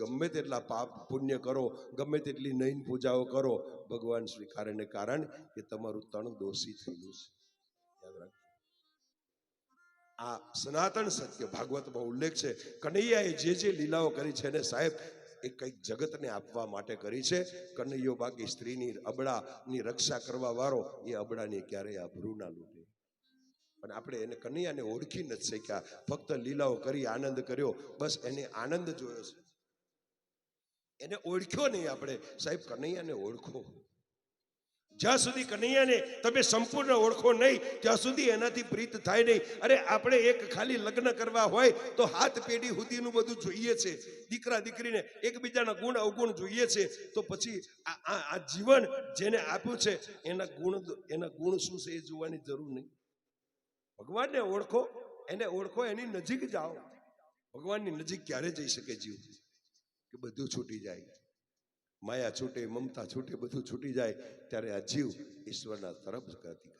ગમે તેટલા પાપ પુણ્ય કરો, ગમે તેટલી નૈન પૂજાઓ કરો, ભગવાન સ્વીકારે ને કારણ કે તમારું તણ દોષી થયેલું છે. યાદ રાખજો. આ સનાતન સત્ય ભાગવતમાં ઉલ્લેખ છે. કનૈયાએ જે લીલાઓ કરી છે ને સાહેબ, એ કંઈક જગતને આપવા માટે કરી છે. કનૈયો બાકી સ્ત્રીની અબળાની રક્ષા કરવા વાળો એ અબળાની ક્યારેય આબરૂ ના લૂટે. પણ આપણે એને કનૈયાને ઓળખી નથી શક્યા. ફક્ત લીલાઓ કરી, આનંદ કર્યો, બસ એને આનંદ જોયો છે, એને ઓળખ્યો નહીં. આપણે સાહેબ કનૈયાને ઓળખો. જ્યાં સુધી કનૈયાને તમે સંપૂર્ણ ઓળખો નહીં ત્યાં સુધી એનાથી પ્રીત થાય નહીં. અરે આપણે એક ખાલી લગ્ન કરવા હોય તો 7 પેઢી સુધીનું બધું જોઈએ છે. દીકરા દીકરીને એકબીજાના ગુણ અવગુણ જોઈએ છે. તો પછી આ જીવન જેને આપ્યું છે એના ગુણ શું છે એ જોવાની જરૂર નહીં. ભગવાનને ઓળખો, એને ઓળખો, એની નજીક જાઓ. ભગવાનની નજીક ક્યારે જઈ શકે જીવ? કે બધું છૂટી જાય, માયા છૂટે, મમતા છૂટે, બધું છૂટી જાય ત્યારે આ જીવ ઈશ્વરના તરફ ગતિ કરે.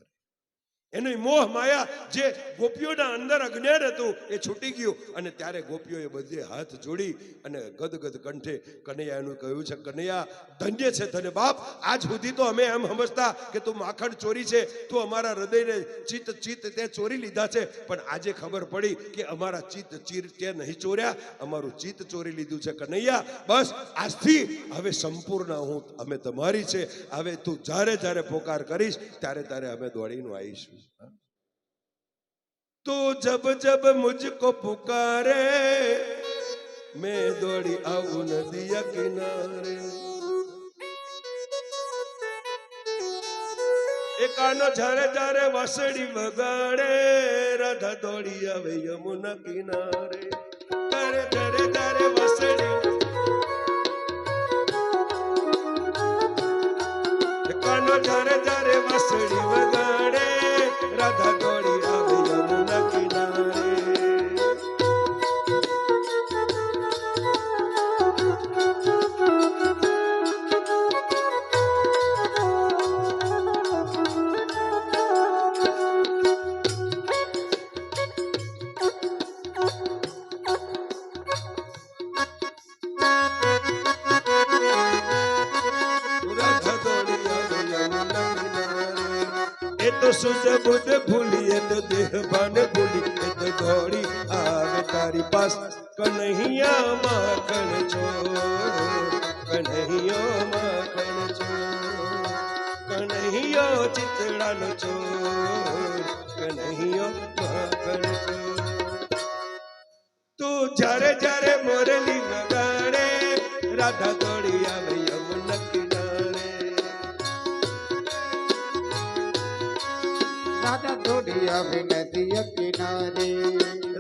એની મોહ માયા જે ગોપીઓના અંદર અજ્ઞાન હતું એ છૂટી ગયું. અને ત્યારે ગોપીઓએ બધે હાથ જોડી અને ગદગદ કંઠે કનૈયાનું કહ્યું છે, કનૈયા ધન્ય છે તને બાપ. આજ સુધી તો અમે એમ સમજતા કે તું માખણ ચોરી છે, તું અમારા હૃદયને ચિત્ત તે ચોરી લીધા છે. પણ આજે ખબર પડી કે અમારા ચિત્ત તે નહીં ચોર્યા, અમારું ચિત્ત ચોરી લીધું છે. કનૈયા બસ આજથી હવે સંપૂર્ણ અમે તમારી છે. હવે તું જ્યારે જ્યારે પોકાર કરીશ ત્યારે અમે દોડીને આવીશું. तो जब जब मुझको पुकारे मैं दौड़ी आऊं नदिया किनारे. एकानो झारे झारे वासड़ी वगाड़े राधा दौड़ी आवे यमुना किनारे. झारे झारे झारे वासड़ी एकानो झारे झारे वासड़ी वगाड़े राधा दौड़ी आवे यमुना किनारे. तो सुध बुध भूलिए तो देह बन भूली तो दौड़ी आवे तारी पास. कन्हैया माखन चोर, कन्हैया माखन चोर, कन्हैया चितड़ानो चोर, कन्हैया माखन चोर. तू जारे जारे मोरली वगाड़े राधा दौड़ी आवे यमुना किनारे. राधा दौड़ी आवे नदिया किनारे.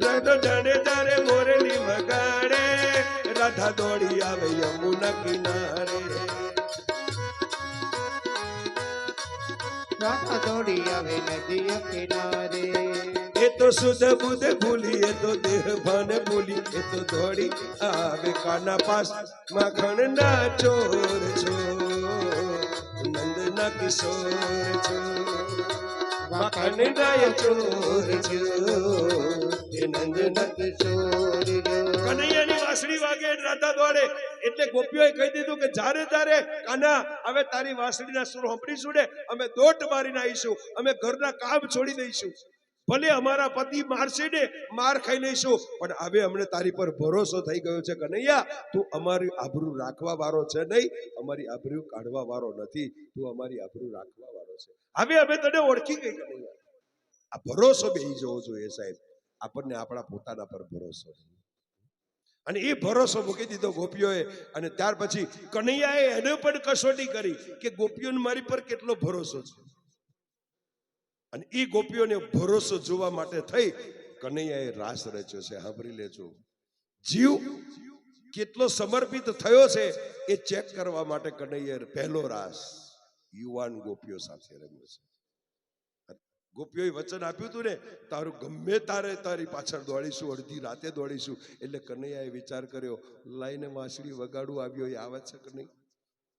राधा जाने जाने मोरली वगाड़े राधा दौड़ी आवे यमुना किनारे. राधा दौड़ी आवे नदिया किनारे. ये तो सुध बुध भूली, ये तो देह भान भूली, ये तो दौड़ी आवे काना पास. माखन ना चोर छो, नंद ना किशोर छो, माखन ना चोर छो, ये नंद ना किशोर छो. કનૈયાની વાંસળી વાગે રાધા દોડે એટલે ગોપીઓએ કહી દીધું કે જ્યારે જ્યારે કાના હવે તારી વાંસળીના સુર સાંભળીશું ને અમે દોટ મારીને આવીશું, અમે ઘરના કામ છોડી દઈશું. ભલે અમારા પતિ મારશે ને માર ખાઈ લઈશું, પણ હવે અમને તારી પર ભરોસો થઈ ગયો છે. કનૈયા તું અમારી આબરૂ રાખવા વાળો છે નહીં, અમારી આબરૂ કાઢવા વાળો નથી, તું અમારી આબરૂ રાખવા વાળો છે. હવે અમે તને ઓળખી ગઈ. કનૈયા આ ભરોસો બેસી જવો જોઈએ સાહેબ. આપણને આપણા પોતાના પર ભરોસો નહીં. અને એ ભરોસો મૂકી દીધો ગોપીઓએ. અને ત્યાર પછી કનૈયાએ એને પણ કસોટી કરી કે ગોપીઓને મારી પર કેટલો ભરોસો છે. અને એ ગોપીઓને ભરોસો જોવા માટે થઈ કનૈયાએ રાસ રચ્યો છે. સાંભળી લેજો, જીવ કેટલો સમર્પિત થયો છે એ ચેક કરવા માટે કનૈયાએ પહેલો રાસ યુવાન ગોપીઓ સાથે રમ્યો છે. ગોપીઓએ વચન આપ્યું હતું ને, તારું ગમે તારે તારી પાછળ દોડીશું, અડધી રાતે દોડીશું. એટલે કનૈયાએ વિચાર કર્યો, લાઈને વાંસળી વગાડું આવ્યો એ આવે છે કે નહીં,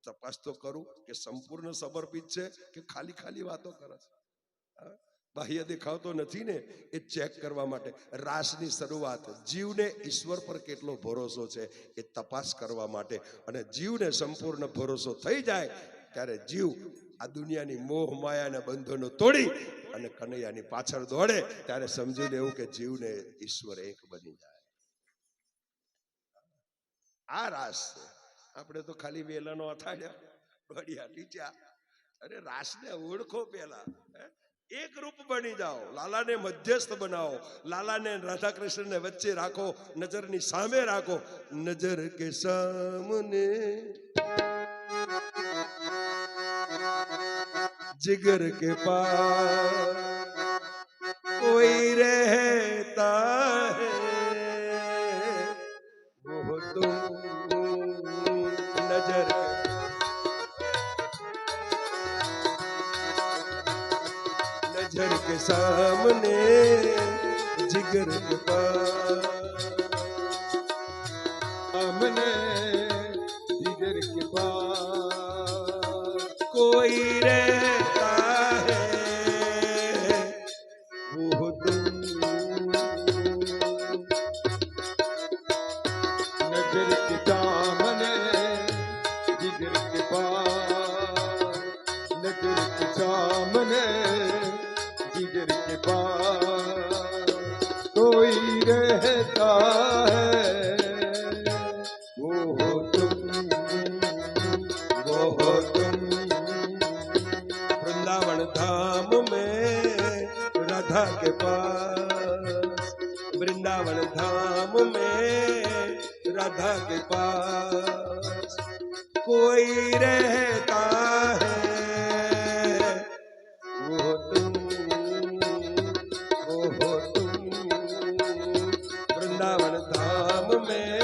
તપાસ તો કરું કે સંપૂર્ણ સમર્પિત છે કે ખાલી ખાલી વાતો કરે છે. બાહ્ય દેખાવતો નથી ને એ ચેક કરવા માટે રાસની શરૂઆત જીવને ઈશ્વર પર કેટલો ભરોસો છે એ તપાસ કરવા માટે, અને જીવને સંપૂર્ણ ભરોસો થઈ જાય ત્યારે જીવ આ દુનિયાની મોહ માયાના બંધનો તોડી અને કનૈયાની પાછળ દોડે ત્યારે સમજી લેવું કે જીવને ઈશ્વર એક બની જાય. આ રાસ છે. આપણે તો ખાલી વેલાનો અથાડ્યા દોડ્યા નીચા. અરે રાસને ઓળખો પેલા, એક રૂપ બની જાઓ, લાલાને મધ્યસ્થ બનાવો, લાલાને રાધા કૃષ્ણને વચ્ચે રાખો, નજરની સામે રાખો. નજર કે સામને जिगर के पास कोई रहता है वो तुम नजर के सामने जिगर के पास सामने जिगर के पास कोई रहता है वो तुम नजर के सामने जिगर के पास नजर के सामने जिगर के पास कोई रहता है वो तुम वृंदावन धाम में राधा के पास, वृंदावन धाम में राधा के पास कोई रहता है वो तुम वृंदावन धाम में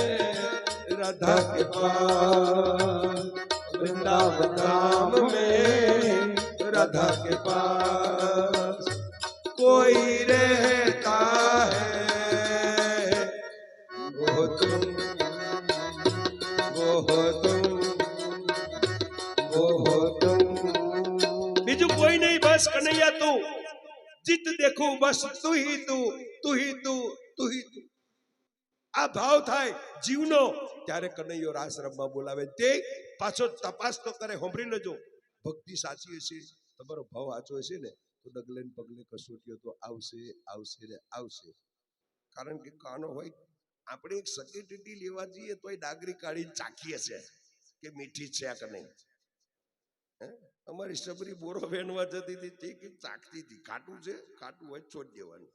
राधा के पास, वृंदावन धाम में राधा के पास कोई रहता है वो तुम બીજું કોઈ નહીં, બસ કનૈયા તું, જીત દેખું બસ તું ही तू, तू ही तू, तू ही तू. આ ભાવ થાય જીવનો ત્યારે કનૈયો રાસ રમવા બોલાવે. તે પાછો તપાસ તો કરે. સાંભળી લેજો, ભક્તિ સાચી હશે, તમારો ભાવ સાચો હશે ને તો ડગલે ને પગલે કસોટીઓ તો આવશે આવશે ને આવશે. કારણ કે કાનો હોય, આપણે એક સકેટીટી લેવા જઈએ તો એ ડાગરી કાઢીને ચાખીએ છે કે મીઠી છે કે નહીં. અમારી સબરી બોરો વેનવા જતી હતી તે કે ચાખતી હતી, ખાટું છે, ખાટું હોય છોડી દેવાનું,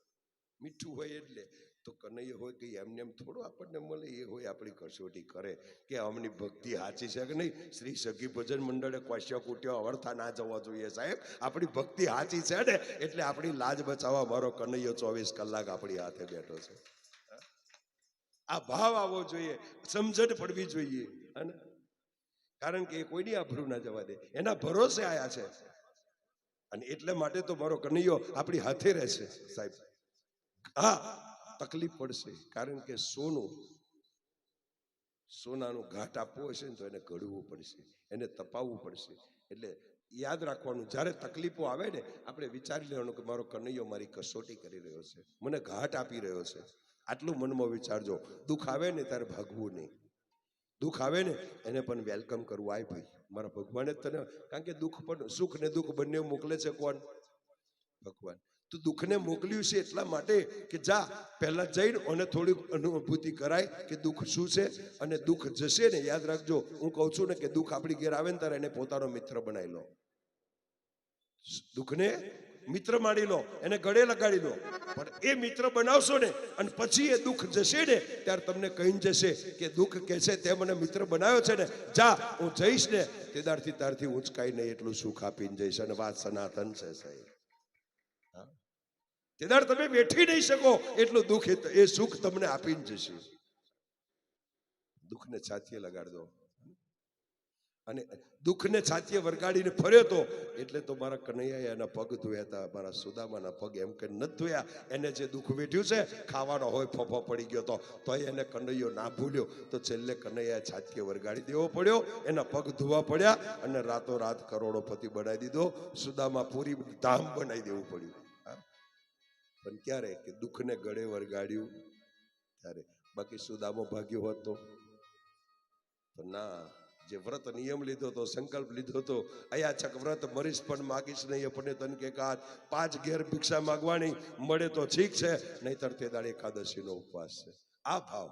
મીઠું હોય એટલે. તો કનૈયો હોય કે એમને એમ થોડું આપણને મળે, એ હોય આપણી કસોટી કરે કે અમની ભક્તિ સાચી છે કે નહીં. શ્રી સખી ભજન મંડળે ક્વાશ્યો કૂટ્યો અવર્થા ના જવા જોઈએ સાહેબ, આપણી ભક્તિ સાચી છે ને એટલે આપણી લાજ બચાવવા મારો કનૈયો 24 કલાક આપણી હાથે બેઠો છે. આ ભાવ આવવો જોઈએ, સમજણ પડવી જોઈએ. કારણ કે એ કોઈની આભરું ના જવા દે, એના ભરોસે આયા છે. અને એટલે માટે તો મારો કનૈયો આપણી હાથે રહેશે સાહેબ. હા, તકલીફ પડશે, કારણ કે સોનાનું ઘાટ આપવો હશે ને તો એને ઘડવું પડશે, એને તપાવવું પડશે. એટલે યાદ રાખવાનું, જ્યારે તકલીફો આવે ને આપણે વિચારી લેવાનું કે મારો કનૈયો મારી કસોટી કરી રહ્યો છે, મને ઘાટ આપી રહ્યો છે. આટલું મનમાં વિચારજો. દુઃખ આવે ને ત્યારે ભાગવું નહીં, દુઃખ આવે ને એને પણ વેલકમ કરવું. આય ભાઈ, મારા ભગવાને તને, કારણ કે દુઃખ પણ, સુખ ને દુઃખ બંને મોકલે છે કોણ? ભગવાન. તું દુઃખને મોકલ્યું છે એટલા માટે કે જા પહેલા જઈને અને થોડીક અનુભૂતિ કરાય કે દુઃખ શું છે. અને દુઃખ જશે ને, યાદ રાખજો, હું કહું છું ને કે દુઃખ આપણી ઘેર આવે ને ત્યારે એને પોતાનો મિત્ર બનાવી લો. દુઃખને મિત્ર માની લો, એને ગળે લગાડી લો. પણ એ મિત્ર બનાવશો ને અને પછી એ દુઃખ જશે ને ત્યારે તમને કહીને જશે કે દુઃખ કે છે તે મને મિત્ર બનાવ્યો છે ને, જા હું જઈશ ને તેદારથી તારથી ઊંચકાઈ નહીં એટલું સુખ આપીને જઈશ. અને વાત સનાતન છે સાહેબ. તેદાર તમે બેઠી નહીં શકો એટલું દુઃખ એ સુખ તમને આપીને જશે. દુઃખને છાતીએ લગાડ દો. અને દુઃખને છાતીએ વરગાડીને ફર્યો તો એટલે તો મારા કનૈયાએ એના પગ ધોયા હતા, મારા સુદામાના પગ એમ કે નથી ધોયા. એને જે દુઃખ વેઠ્યું છે, ખાવાનો હોય ફોફો પડી ગયો તો એને કનૈયો ના ભૂલ્યો, તો છેલ્લે કનૈયાએ છાતીએ વરગાડી દેવો પડ્યો, એના પગ ધોવા પડ્યા અને રાતોરાત કરોડોપતિ બનાવી દીધો. સુદામા પૂરી ધામ બનાવી દેવું પડ્યું. પણ ક્યારે કે દુઃખને ગળે વરગાડ્યું ત્યારે. બાકી સુદામો ભાગ્યો હોત તો પણ ના, જે વ્રત નિયમ લીધો તો, સંકલ્પ લીધો તો, અયા છક વ્રત મરીશ પણ માગીશ નહીં અપને તન કે કાજ, 5 ઘેર ભિક્ષા માગવાની મળે તો ઠીક છે, નહીતર તે દાડે એકાદશીનો ઉપવાસ છે. આ ભાવ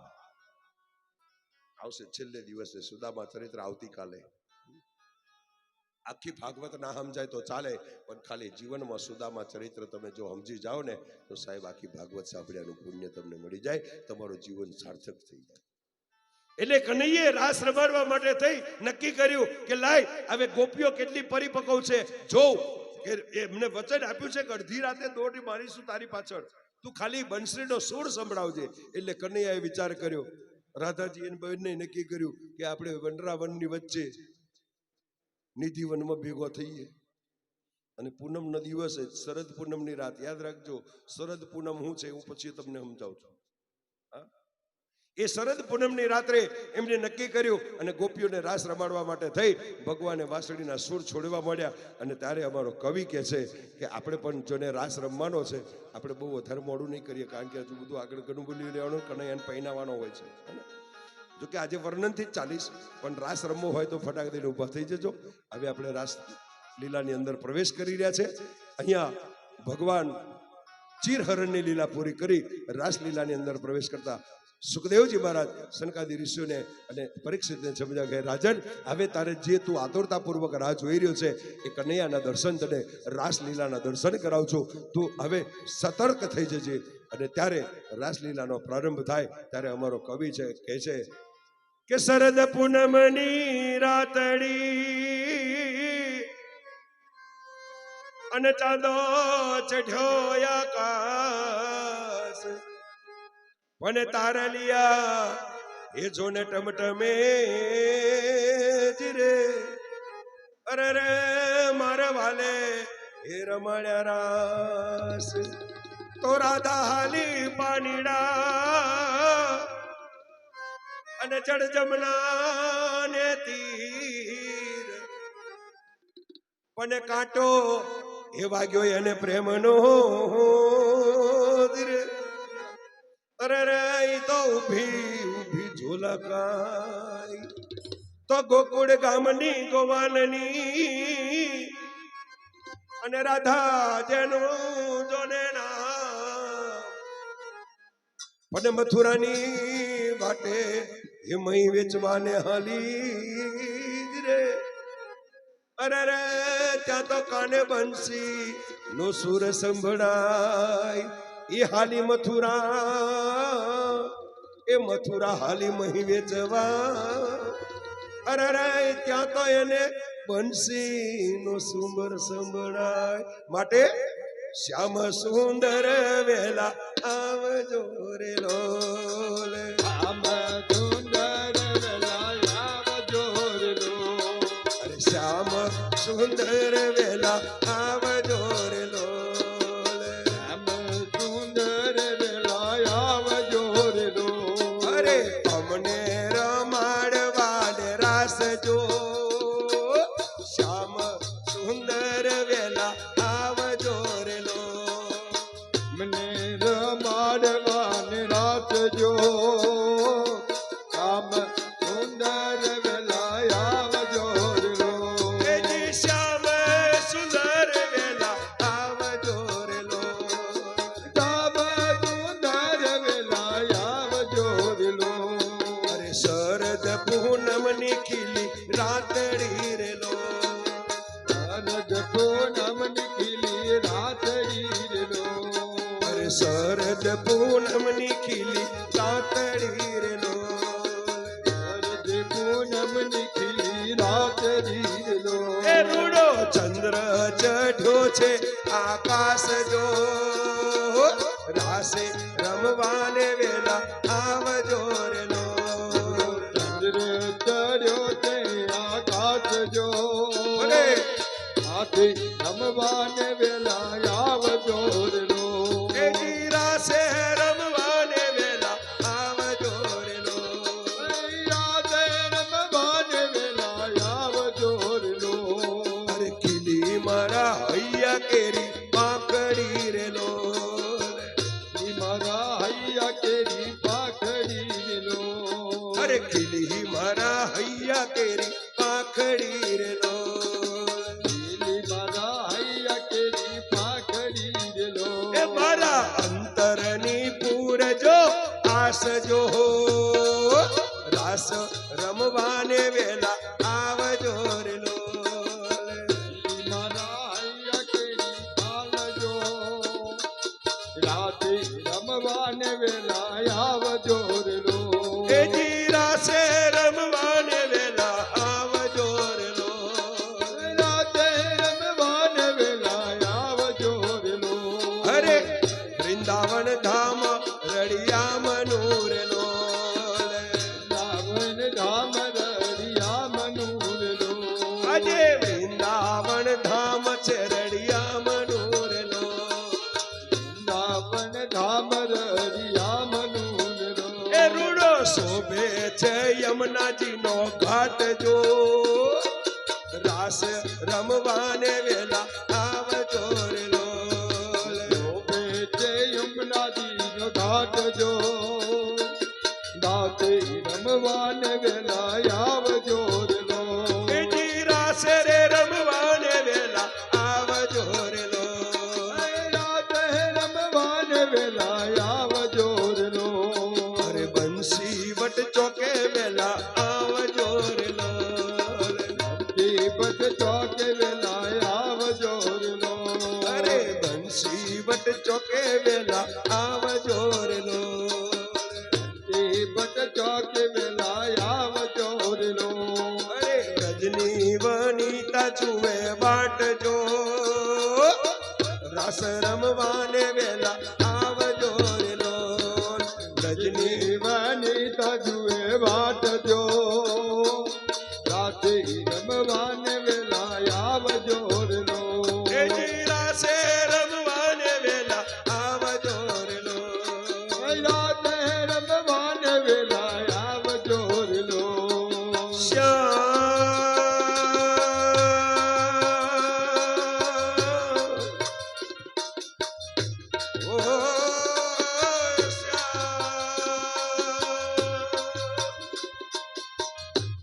આવશે છેલ્લે દિવસે. સુદામા ચરિત્ર આવતીકાલે. આખી ભાગવત ના સમજાય તો ચાલે, પણ ખાલી જીવનમાં સુદામા ચરિત્ર તમે જો સમજી જાઓ ને તો સાહેબ આખી ભાગવત સાંભળ્યાનું પુણ્ય તમને મળી જાય, તમારું જીવન સાર્થક થઈ જાય. એટલે કનૈયે રાસ રમાડવા માટે થઈ નક્કી કર્યું કે લાય હવે ગોપીઓ કેટલી પરિપક્વ છે જોઉં. કે એમને વચન આપ્યું છે કે અડધી રાતે દોડી મારીશું તારી પાછળ, તું ખાલી બંસરીનો સૂર સંભળાવજે. એટલે કનૈયાએ વિચાર કર્યો, રાધાજી એને બંને નક્કી કર્યું કે આપણે વનરાવનની વચ્ચે નિધિવનમાં ભેગો થઈએ. અને પૂનમનો દિવસ છે, શરદ પૂનમની રાત. યાદ રાખજો, શરદ પૂનમ શું છે હું પછી તમને સમજાવું છું. એ શરદ પૂનમની રાત્રે એમને નક્કી કર્યું અને ગોપીઓને રાસ રમાડવા માટે થઈ ભગવાને વાંસળીના સૂર છોડવા મળ્યા. અને ત્યારે અમારો કવિ કહે છે કે આપણે પણ જોને રાસ રમવાનો છે, આપણે બહુ વધારે મોડું નહીં કરીએ, કારણ કે હજુ બધું આગળ ઘણું બોલી રહેવાનું, કનૈયાને પહેરાવાનો હોય છે. જોકે આજે વર્ણનથી જ ચાલીશ, પણ રાસ રમવો હોય તો ફટાક દઈને ઊભા થઈ જજો. હવે આપણે રાસ લીલાની અંદર પ્રવેશ કરી રહ્યા છે. અહીંયા ભગવાન ચીરહરણની લીલા પૂરી કરી રાસલીલાની અંદર પ્રવેશ કરતા સુખદેવજી મહારાજ સનકાદી ઋષિઓને અને પરીક્ષિતને સમજ્યા કે રાજન, હવે તારે જે તું આતુરતાપૂર્વક રાહ જોઈ રહ્યો છે એ કનૈયાના દર્શન, તને રાસલીલાના દર્શન કરાવું છું, તું હવે સતર્ક થઈ જજે. અને ત્યારે રાસલીલાનો પ્રારંભ થાય ત્યારે અમારો કવિ છે કહે છે કે શરદ પૂનમની રાતડી અને ચાંદો ચઢ્યો આકાશ, અને તારલિયા એ જોને ટમટમે રે, અરે રે મારે વાલે એ રમાડ્યા રાસ. તો રાધા હાલી પાણીડા અને ચડ જમના ને તીર, પણ કાંટો એ વાગ્યો એને પ્રેમનો રે. અરે રે તો ઊભી ઊભી ઝોલકાઈ તો ગોકુળ ગામની ગોવાલની, અને રાધા જેનું જોને નામ, પણ મથુરાની વાટે એ મહી વેચવાને હાલી રે. અરે રે ત્યાં તો કાને બંસી નો સુર સંભળાય, એ હાલી મથુરા, એ મથુરા હાલી મહી વેચવા. અરે રે ત્યાં તો એને બંસી નો સુંદર સંભળાય. માટે શ્યામ સુંદર વેલા આવજો રે લોલ, શ્યામ સુંદર વેલા આવજો રે લોલ. અરે શ્યામ સુંદર વેલા આવજો રે લોલ, શ્યામ સુંદર વેલા આવજો રે લોલ. અરે અમને રમાડવાને રાસ જો, શ્યામ સુંદર વેલા આવજો રે લોલ. મને રમાડવાને રાત જો, શ્યામ સુંદર વેલા આવજો રે લોલ. એજી શ્યામ સુંદર વેલા આવજો રે લોલ, શ્યામ સુંદર વેલા આવજો રે લોલ. અરે શરદ પૂનમની ખીલી રાતડી રે લોલ, શરદ પૂનમની ખીલી રાતડી રે લોલ. અરે શરદ પૂનમની ખીલી રાતડી રે લોલ. શરદ પૂનમની ખીલી રાતડી રે લોલ. એ રૂડો ચંદ્ર ચઢ્યો છે આકાશ જો, રાસે રમવાને વેલા આવજો રે લોલ. ચંદ્ર ચડ્યો તે આકાશ જો, અરે હાથી રમવાને વેલા આવજો રે લોલ. એ રાસે રમવાને વેલા આવજો રે લોલ. યાદે રમવાને વેલા આવજો રે લોલ. અરે ખીલી મારા હૈયા કેરી પાંકડી રે લોલ, હૈયા કેરી પાંખડી રે લોલ લીલી મારા હૈયા કેરી પાંખડી રે લોલ એ મારા અંતરની પૂરજો આસ જો હો રાસ રમવાને વેલા આવજો રે લોલ લીલી મારા હૈયા કેરી પાલજો રાતે રમવાને વેલા આવજો રે લોલ એ જી રાસે રમવાને વેલા આવજો રે લોલ રાતે રમવાને વેલા આવજો રે લોલ અરે વૃંદાવન ધામ રળિયા મનુ રે લોલ વૃંદાવન ધામ રળિયા મનુ રે લોલ આજે વૃંદાવન ધામ છે રળિયા મનુ રે લોલ વૃંદાવન ધામ રળિયા મનુ રે લોલ એ રૂડો શોભે છે યમુનાજીનો ઘાટ જો રાસ રમવાને વેલા આવજો રે લોલ શોભે છે યમુનાજીનો ઘાટ જો રાતે રમવાને વેલા આવજો રે લોલ એ જી રાસે રે રમવાને વેલા આવજો રે લોલ રાતે રમવાને વેલા આવજો રે લોલ અરે બંસી વટ ચોકે વેલા આવજો રે લોલ બટ ચોકે વેલા આવજો રે લોલ અરે બંસી વટ ચોકે વેલા આવજો રે લોલ બટ ચોકે વેલા આવજો રે લોલ અરે રજની વનિતા જુએ વાટ જો રાસ રમવાને વેલા આવજો રે લોલ રજની વનિતા જુએ વાટ જો રાતે રમવાને વેલા આવજો રે લોલ એ જી રાસે રમવાને વેલા આવજો રે લોલ રાતે રમવાને વેલા આવજો રે લોલ શ્યામ ઓ શ્યામ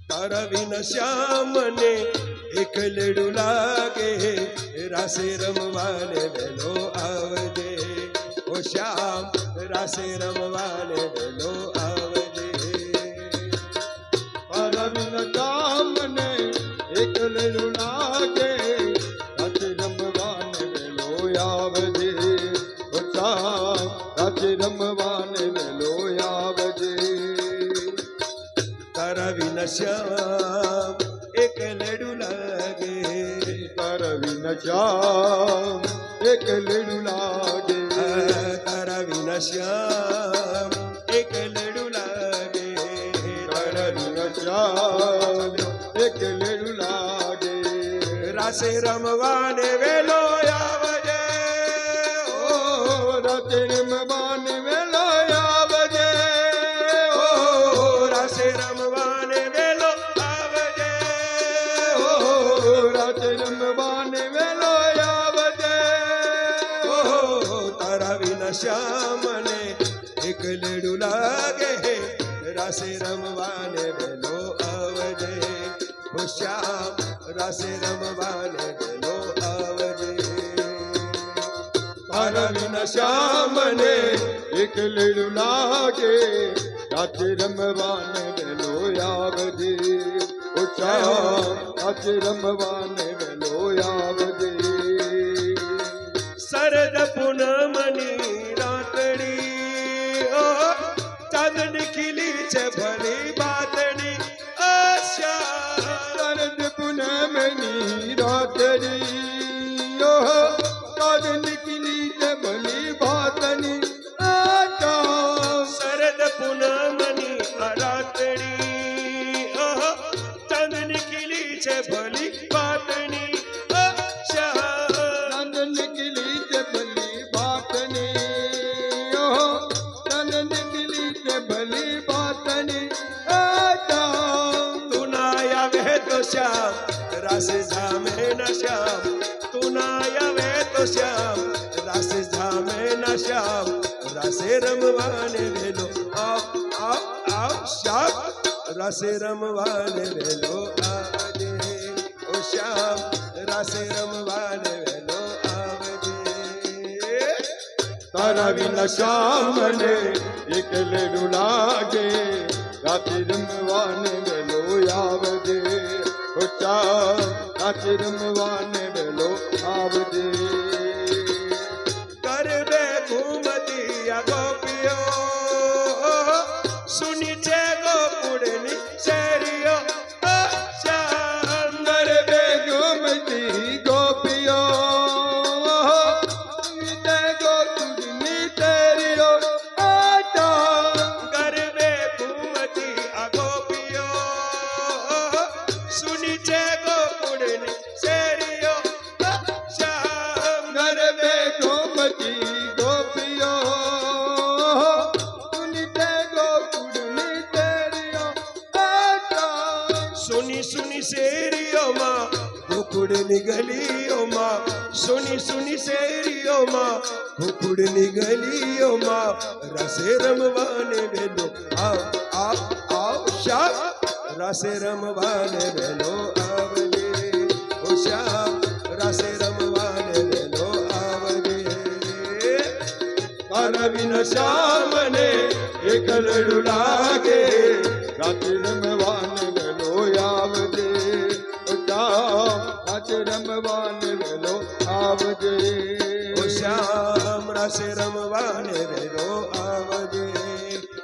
તારા વિન શ્યામને એકલડું લાગે રાસે રમવાને વેલો આવજે ઓ શ્યામ રાસે રમવાને વેલો આવજે અરવિંદ કામને એક લેલું લાગે રાતે રમવાને વેલો આવજે રાતે રમવાને વેલો આવજે તારા વિન શ્યામ એકલડું લાગે અરવિંદ શ્યામ એક લેલું લાગે તારા વિન શ્યામ એકલડું લાગે અરવિંદ શ્યામ એક લેલું લાગે રાસે રમવાને વેલો આવજે ઓ રાતે રમવાને વેલો આવજે ઓ રાસે રમવાને વેલો આવજે ઓ રાતે રમવાને વેલો આવજે ઓ તારા વિન શ્યામને એકલડું લાગે રાસે રમવાને વેલો આવજે ઓ શ્યામ રાસે રમવાને વેલો આવજે તારા વિન શ્યામને એક લેલું લાગે રાતે રમવાને વેલો આવજે ઓ શ્યામ રાતે રમવાને વેલો આવજે શરદ પૂનમની રાતડી ઓ ચાંદની ખીલી છે ભલી બાતડી આશા શરદ પૂનમની રાતડી કાદ નીકળી છે ભલી ભાતની આશા શરદ પૂનમની રાતડી ઓ ચાંદની ખીલી છે ભલી બાતડી આશા ચાંદ નીકળી છે ભલી ભાતની ચાંદ નીકળી છે ભલી ભાતની આશા તું ના આવે તો શ્યામ રાસે જામે ન શ્યામ તું ના આવે તો શ્યામ રાસે જામે ન શ્યામ રાસે રમવાને વેલો આવ આવ આવ શ્યામ રાસે રમવાને વેલો આવજે ઓ શ્યામ રાસે રમવાને વેલો આવજે તારા વિના શ્યામ મને એકલેડું લાગે રાતે રમવાને વેલો આવજે ઓ શ્યામ રાતે રમવાને વેલો આવજે ગરબે ઘૂમતી આ ગોપીઓ સુની છે ગોકુળની શેરીઓ ઓ શ્યામ ગરબે ઘૂમતી ગોપીઓ નીતે ગોકુળની શેરીઓ ગરબે ઘૂમતી આ ગોપીઓ સુની છે ગોકુળની શેરીઓ ઓ શ્યામ ગરબે ઘૂમતી ગોપીઓ નીતે ગોકુળની શેરીઓ સુની સુની શેરીઓમાં ગોકુળની ગલીઓમાં સુની સુની શેરીઓમાં ગોકુળની ગલીઓમાં રસે રમવાને વેલો આવ શ્યામ રસે રમવાને વેલો આવજે ઓ શ્યામ રસે રમવાને વેલો આવજે તારા વિના શ્યામને એકલડું લાગે રાતે રમવાને વેલો આવજે રાતે રમવાને વેલો આવજે ઓ શ્યામ રસે રમવાને વેલો આવજે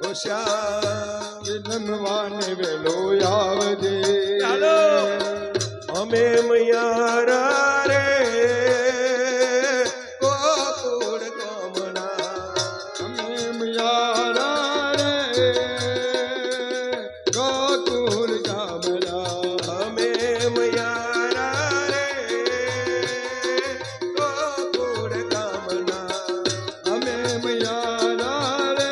ઓ શ્યામ રમવાને વેલો આવજે ચાલો અમે મૈયારા રે ગોકુળ ગામના અમે યારા રે ગોકુળ ગામના અમે મૈયારા રે ગોકુળ ગામના અમે યારા રે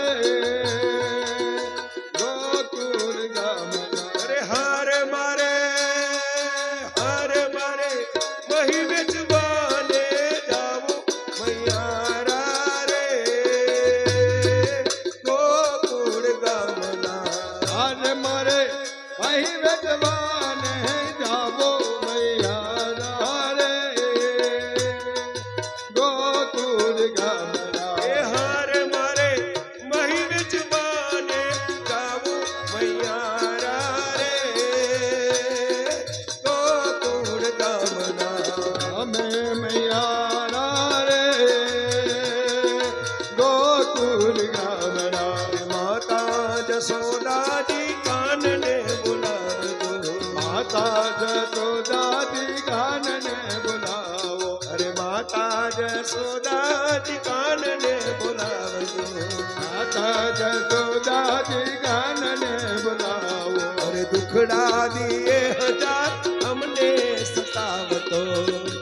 ગોકુળ ગામના અરે હારે મારે મહી વેચવાને જાવું મૈયારા રે ગોકુળ ગામના આજ મારે અહીં વેચવાને જાવો મૈયારા રે ગોકુળ ગામના એ હારે મારે મહી વેચવાને જાવું મૈયારા રે ગોકુળ ગામના અમે મૈયારા રે ગોકુળ ગામના માતા જસોદાજી કાનને બોલાવજો માતા જશોદાજી કાનને બોલાવો અરે માતા જસોદાજી કાનને બોલાવજો માતા જશોદાજી કાનને બોલાવો અરે દુખડા દિયે હજાર અમને સતાવતો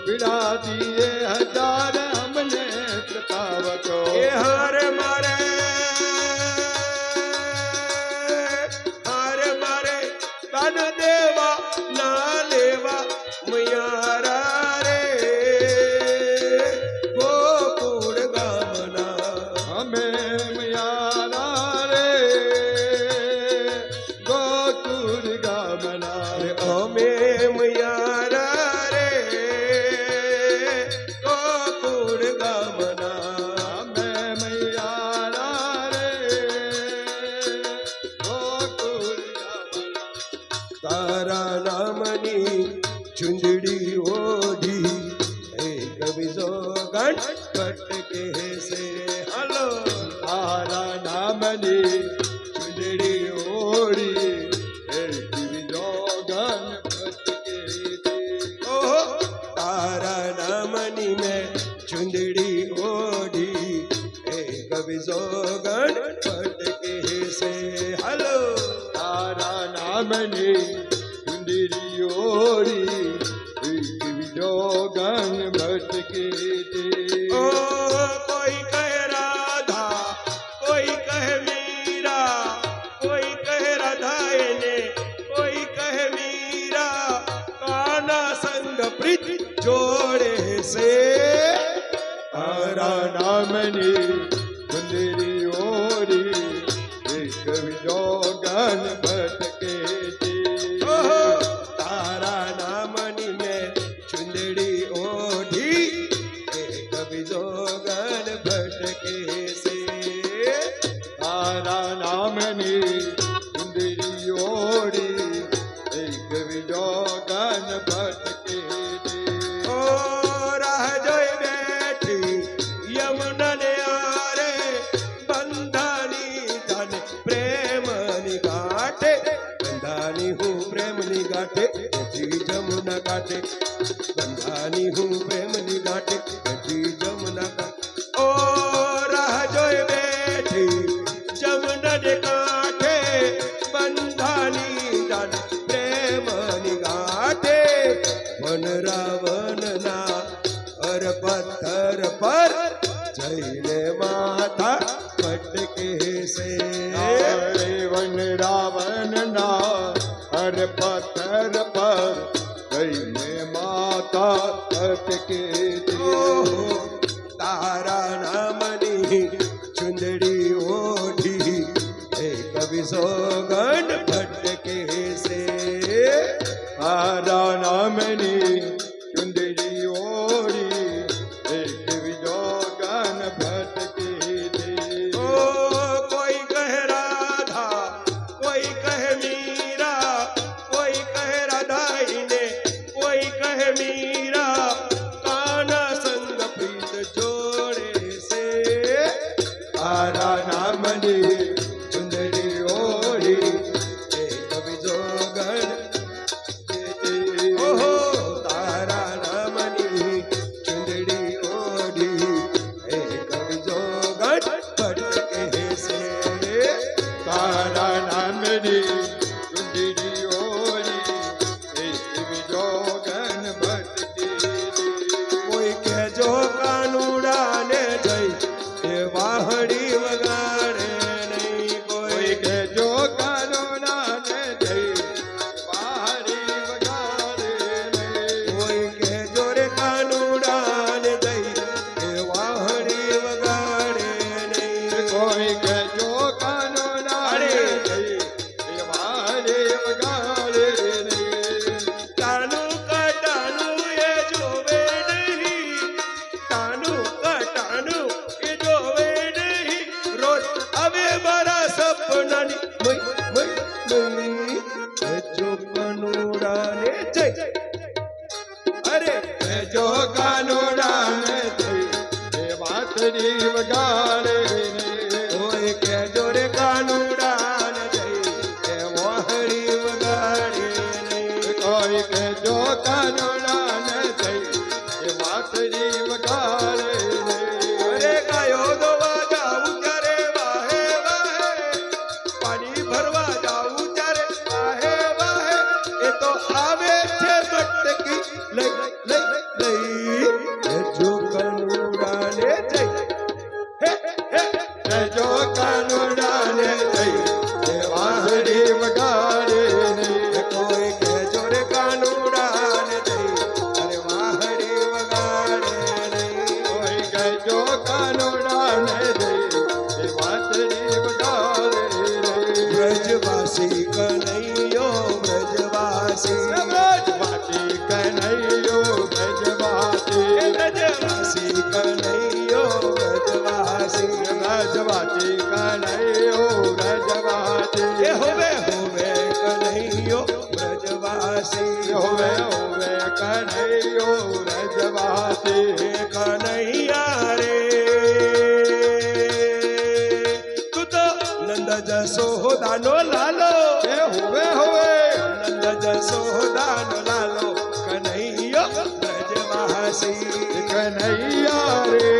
પીડાતીએ હજાર અમને પ્રતાવતો એ હારે મારે કાન દેવા ના લેવા મૈયારા રે ગોકુળ ગામના અમે મૈયારા રે ગોકુળ ગામના અરે અમે મૈયારા રે ગોકુળ ગામના અમે મૈયારા રે ગોકુળ ગામના તારા નામની ચુંદડી ઓઢી એક બીજો ગણપત કહેશે હાલો તારા નામની ચુંદડી ઓળી એક બીજો ગણપત કે ઓહો તારા નામની મેં ચુંદડી ઓઢી એક બીજો ગણપત કહેશે હાલો તારા નામની ચુંદડી ઓળી એક બીજો ગણપત કે ઓ કોઈ કહે રાધા કોઈ કહે મીરા કોઈ કહે રાધા એને કોઈ કહે મીરા કાના સંગ પ્રીત જોડે છે તારા નામની ચુંદડી ઓળી એક બીજો ગણપત કે પ્રેમની ગાંઠે બેઠી જમુના કાંઠે બંધાની હું પ્રેમની ગાંઠે બેઠી જમુના કાંઠે ઓ રાહ જોઈ બેઠી જમુના ને કાંઠે બંધાની ગાંઠે પ્રેમની ગાંઠે વન રાવણના હર પથ્થર પર જઈને માથા પટકે છે વન રાવણ ના હર પથ્થર પર જઈને માતા અટકે ઓહો, તારા નામની ચુંદડી ઓઢી એક વિસોગંડ ભટકે છે તારા નામની ચુંદડી ઓળી એક બીજો ગાન ભટકે ઓ કોઈ કહે રાધા કોઈ કહે મીરા કોઈ કહે રાધાઈને કોઈ કહે મીરા કાના સંગ પ્રીત જોડે છે તારા નામની ચુંદડી ઓળી એક બીજો ગણ ઓહો તારા નામની ચુંદડી ઓઢી એક બીજો ગણ ભટકે છે તારા નામની ચુંદડી ઓળી એક બીજો ગાન ભટકે કોઈ કહેજો કાનુડાને જઈ એ વાહડી વગાડે નહીં કોઈ કોઈ કહેજો કાનોડાને જઈ વારી વગાડે નહીં કોઈ કહેજો રે કાનુડાને જઈ એ વાહડી વગાડે નહીં કોઈ કહેજો કાનોડાને જઈ વારી વગાડે નહીં તાનું કટાનું એ જોવે નહીં તાનું કટાનું એ જોવે નહીં રોજ હવે મારા સપનાની જો કાનુડાને જઈ અરે કહેજો કાનોડાને જઈ વાતરી વગાડે નહીં કોઈ કહેજો રે કાનુડાને જઈ એ વાહડી વગાડે નહીં કોઈ કહેજો કાનોડાને જઈ વાતરી વગાડે નહીં અરે ગાયો દોવા જાવું ત્યારે વાહે વાહે પાણી ભરવા જાવું ત્યારે વાહે વાહે એ તો આવે છે ભટકી લઈ લઈ લઈ એ જો કાનુડાને જઈ હે હે કહેજો કાનોડાને જઈ વાતરી વગાડે નહીં કોઈ કહેજો રે કાનુડાને જઈ અરે વાહડી વગાડે નહીં કોઈ કહેજો કાનોડાને જઈ વાતરી વગાડે નહીં બ્રજવાસી કનૈયો બ્રજવાસી બ્રજવાસી કનૈયો બ્રજવાસી બ્રજવાસી કનૈયો બ્રજવાસી બ્રજવાસી કનૈયો બ્રજવાસી એ હોવે હોવે કનૈયો બ્રજવાસી હોવે હોવે કનૈયો બ્રજવાસી હે કનૈયા રે તું તો નંદ જસોદાનો લાલો એ હોવે હોવે નંદ જસોદાનો લાલો કનૈયો બ્રજવાસી કનૈયા રે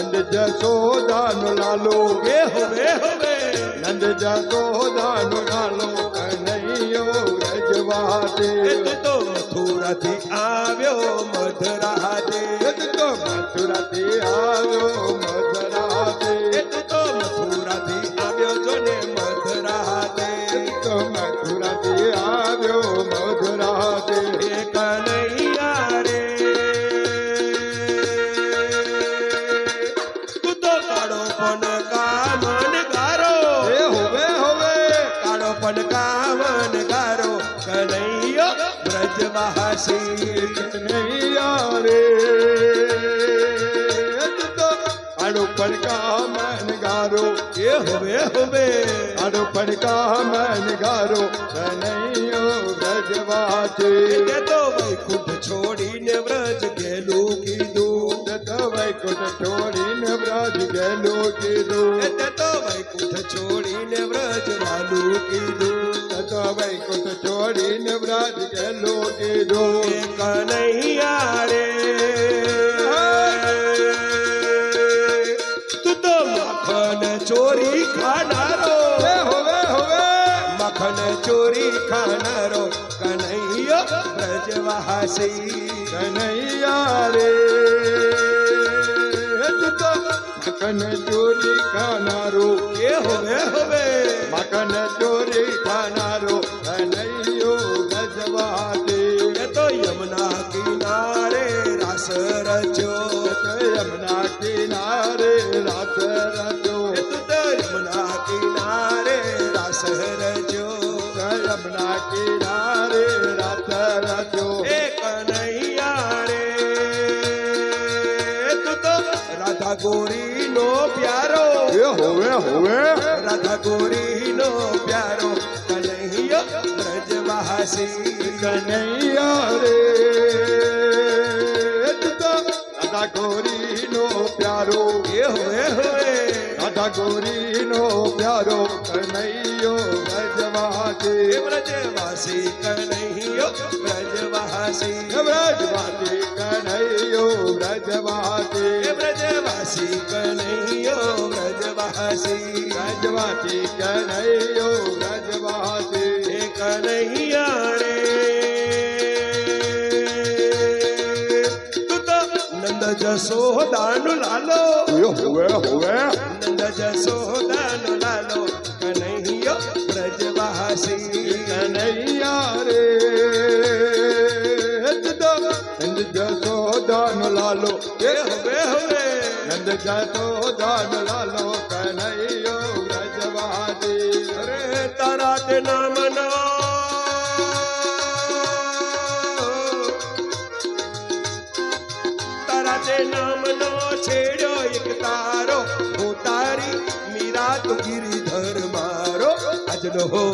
નંદ જસોદાનો લાલો એ હોવે હોવે નંદ જસોદાનો લાલો કનૈયો રજવાસી તું તો મથુરાથી આવ્યો મધરાતે તો મથુરાથી આવ્યો મધરાતે તું તો મથુરાથી આવ્યો જો ને મધરાતે તો મથુરાથી આવ્યો મધરાતે એ કનૈયા રે તું તો કાળો પણ કામન ગારો એ હોવે હોવે કાળો પણ કામન ગારો કનૈયો બ્રજવાસી કનૈયા રે તો આડો પડકા મન ગારો એ હોવે હોવે આડો પડકા મન ગારો કનૈયો બ્રજવાસી તે તો વૈકુંઠ છોડીને વ્રજ ગેલું કીધું તો વૈકુંઠ છોડીને બ્રજ ગયેલું કીધું તે તો વૈકુંઠ છોડીને વ્રજ વાલું કીધું વૈકુંઠ છોડીને વ્રજ ગયેલો કીધો એ કનૈયા રે તું તો મખન ચોરી ખાનારો મખન ચોરી ખાનારો કનૈયો બ્રજવાસી કનૈયા રે તું તો મકન ચોરી ખાનારો એ હવે મકન ચોરી ખાનારો કનૈયો ગજવાતી એ તો યમુના કિનારે રાસ રચ્યો યમુના કિનારે રાત રચ્યો એ તું તો યમુના કિનારે રાસ રચ્યો યમુના કિનારે રાત રચ્યો એ કનૈયા રે તું તો રાધા ગોરી નો પ્યારો હોવે રાધા ગોરી નો પ્યારો કનૈયો બ્રજવાસી કનૈયા રે તું તો રાધા ગોરી નો પ્યારો એ હવે રાધા ગોરી નો પ્યારો કનૈયો ગજવાતી એ બ્રજવાસી કનૈયો બ્રજવાસી વ્રજવાતી કનૈયો વ્રજવાતી એ બ્રજવાસી કનૈયો બ્રજવાસી વ્રજવાતી કનૈયો વ્રજવાતી એ કનૈયા રે તું તો નંદ જસોદાનો લાલો હોવે નંદ જસોદાનો લાલો કનૈયો બ્રજવાસી કનૈયા રે નંદ જસોદાનો લાલો એ હવે નંદ જસોદાનો લાલો કનૈયો વ્રજવાતી અરે તારા તે નામનો તારા તે નામનો છેડ્યો એક તારો હું તારી મીરા તું ગિરિધર મારો આજનો હો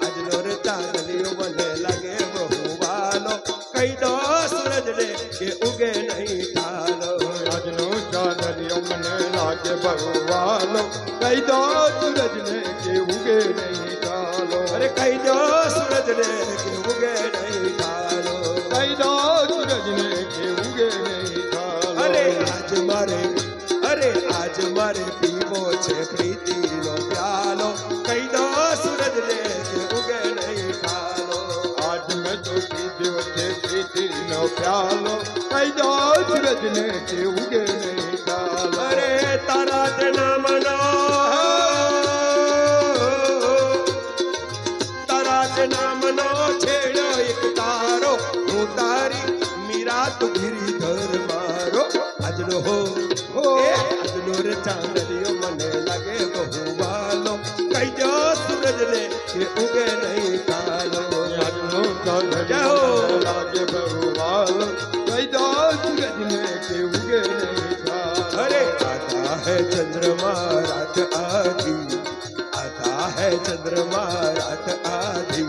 આજનો રે ચાંદલિયો મને લાગે બહુ વાલો કહી દો સૂરજને કે ઉગે નહીં થાલો આજનો ચાંદલિયો મને લાગે ભગવાલો કહી દો સૂરજને કે ઉગે નહીં ચાલો અરે કહી દો સૂરજને કે ઉગે નહીં થાલો કહી દો સૂરજને કે ઉગે નહીં ચાલો અરે આજ મારે પીવો છે પ્રીતિનો પ્યાલો કહી દો સૂરજને કે ઉગે નહીં થાલો આજ મેં તો પીધો છે પ્રીતિનો પ્યાલો કહી દો સૂરજને કે ઉગે નહીં ચાલો અરે તારા તે નામનો તારા તે નામનો છેડો એક તારો હું તારી મીરા તું ગિરિધર મારો આજનો હો આજનો રે ચાંદલિયો મને લાગે બહુ વાલો કહી દો સૂરજને કે ઉગે નહીં થાલો આજનો ચાંદલિયો લાગે ભગવાલો કહી દો સૂરજને કે ઉગે નહીં ચાલો अरे आता है चंद्रमा रात आधी आता है चंद्रमा रात आधी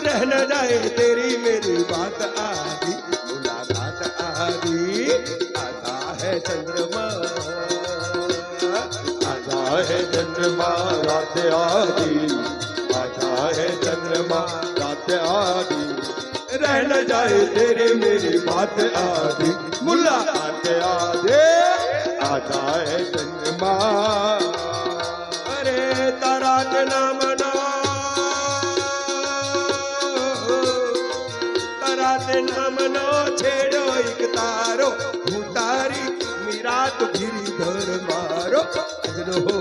रह न जाए तेरी मेरी बात आधी मुलाकात आधी आता है चंद्रमा आता है चंद्रमा रात आधी आता है चंद्रमा रात आधी रह न जाए तेरी मेरी बात आधी मुलाकात आधे आता है चंद्रमा अरे तारा के नाम तारा ते नाम नो छेड़ो एक तारो હું તારી મીરા તો ગિરિધર મારો આજનો હો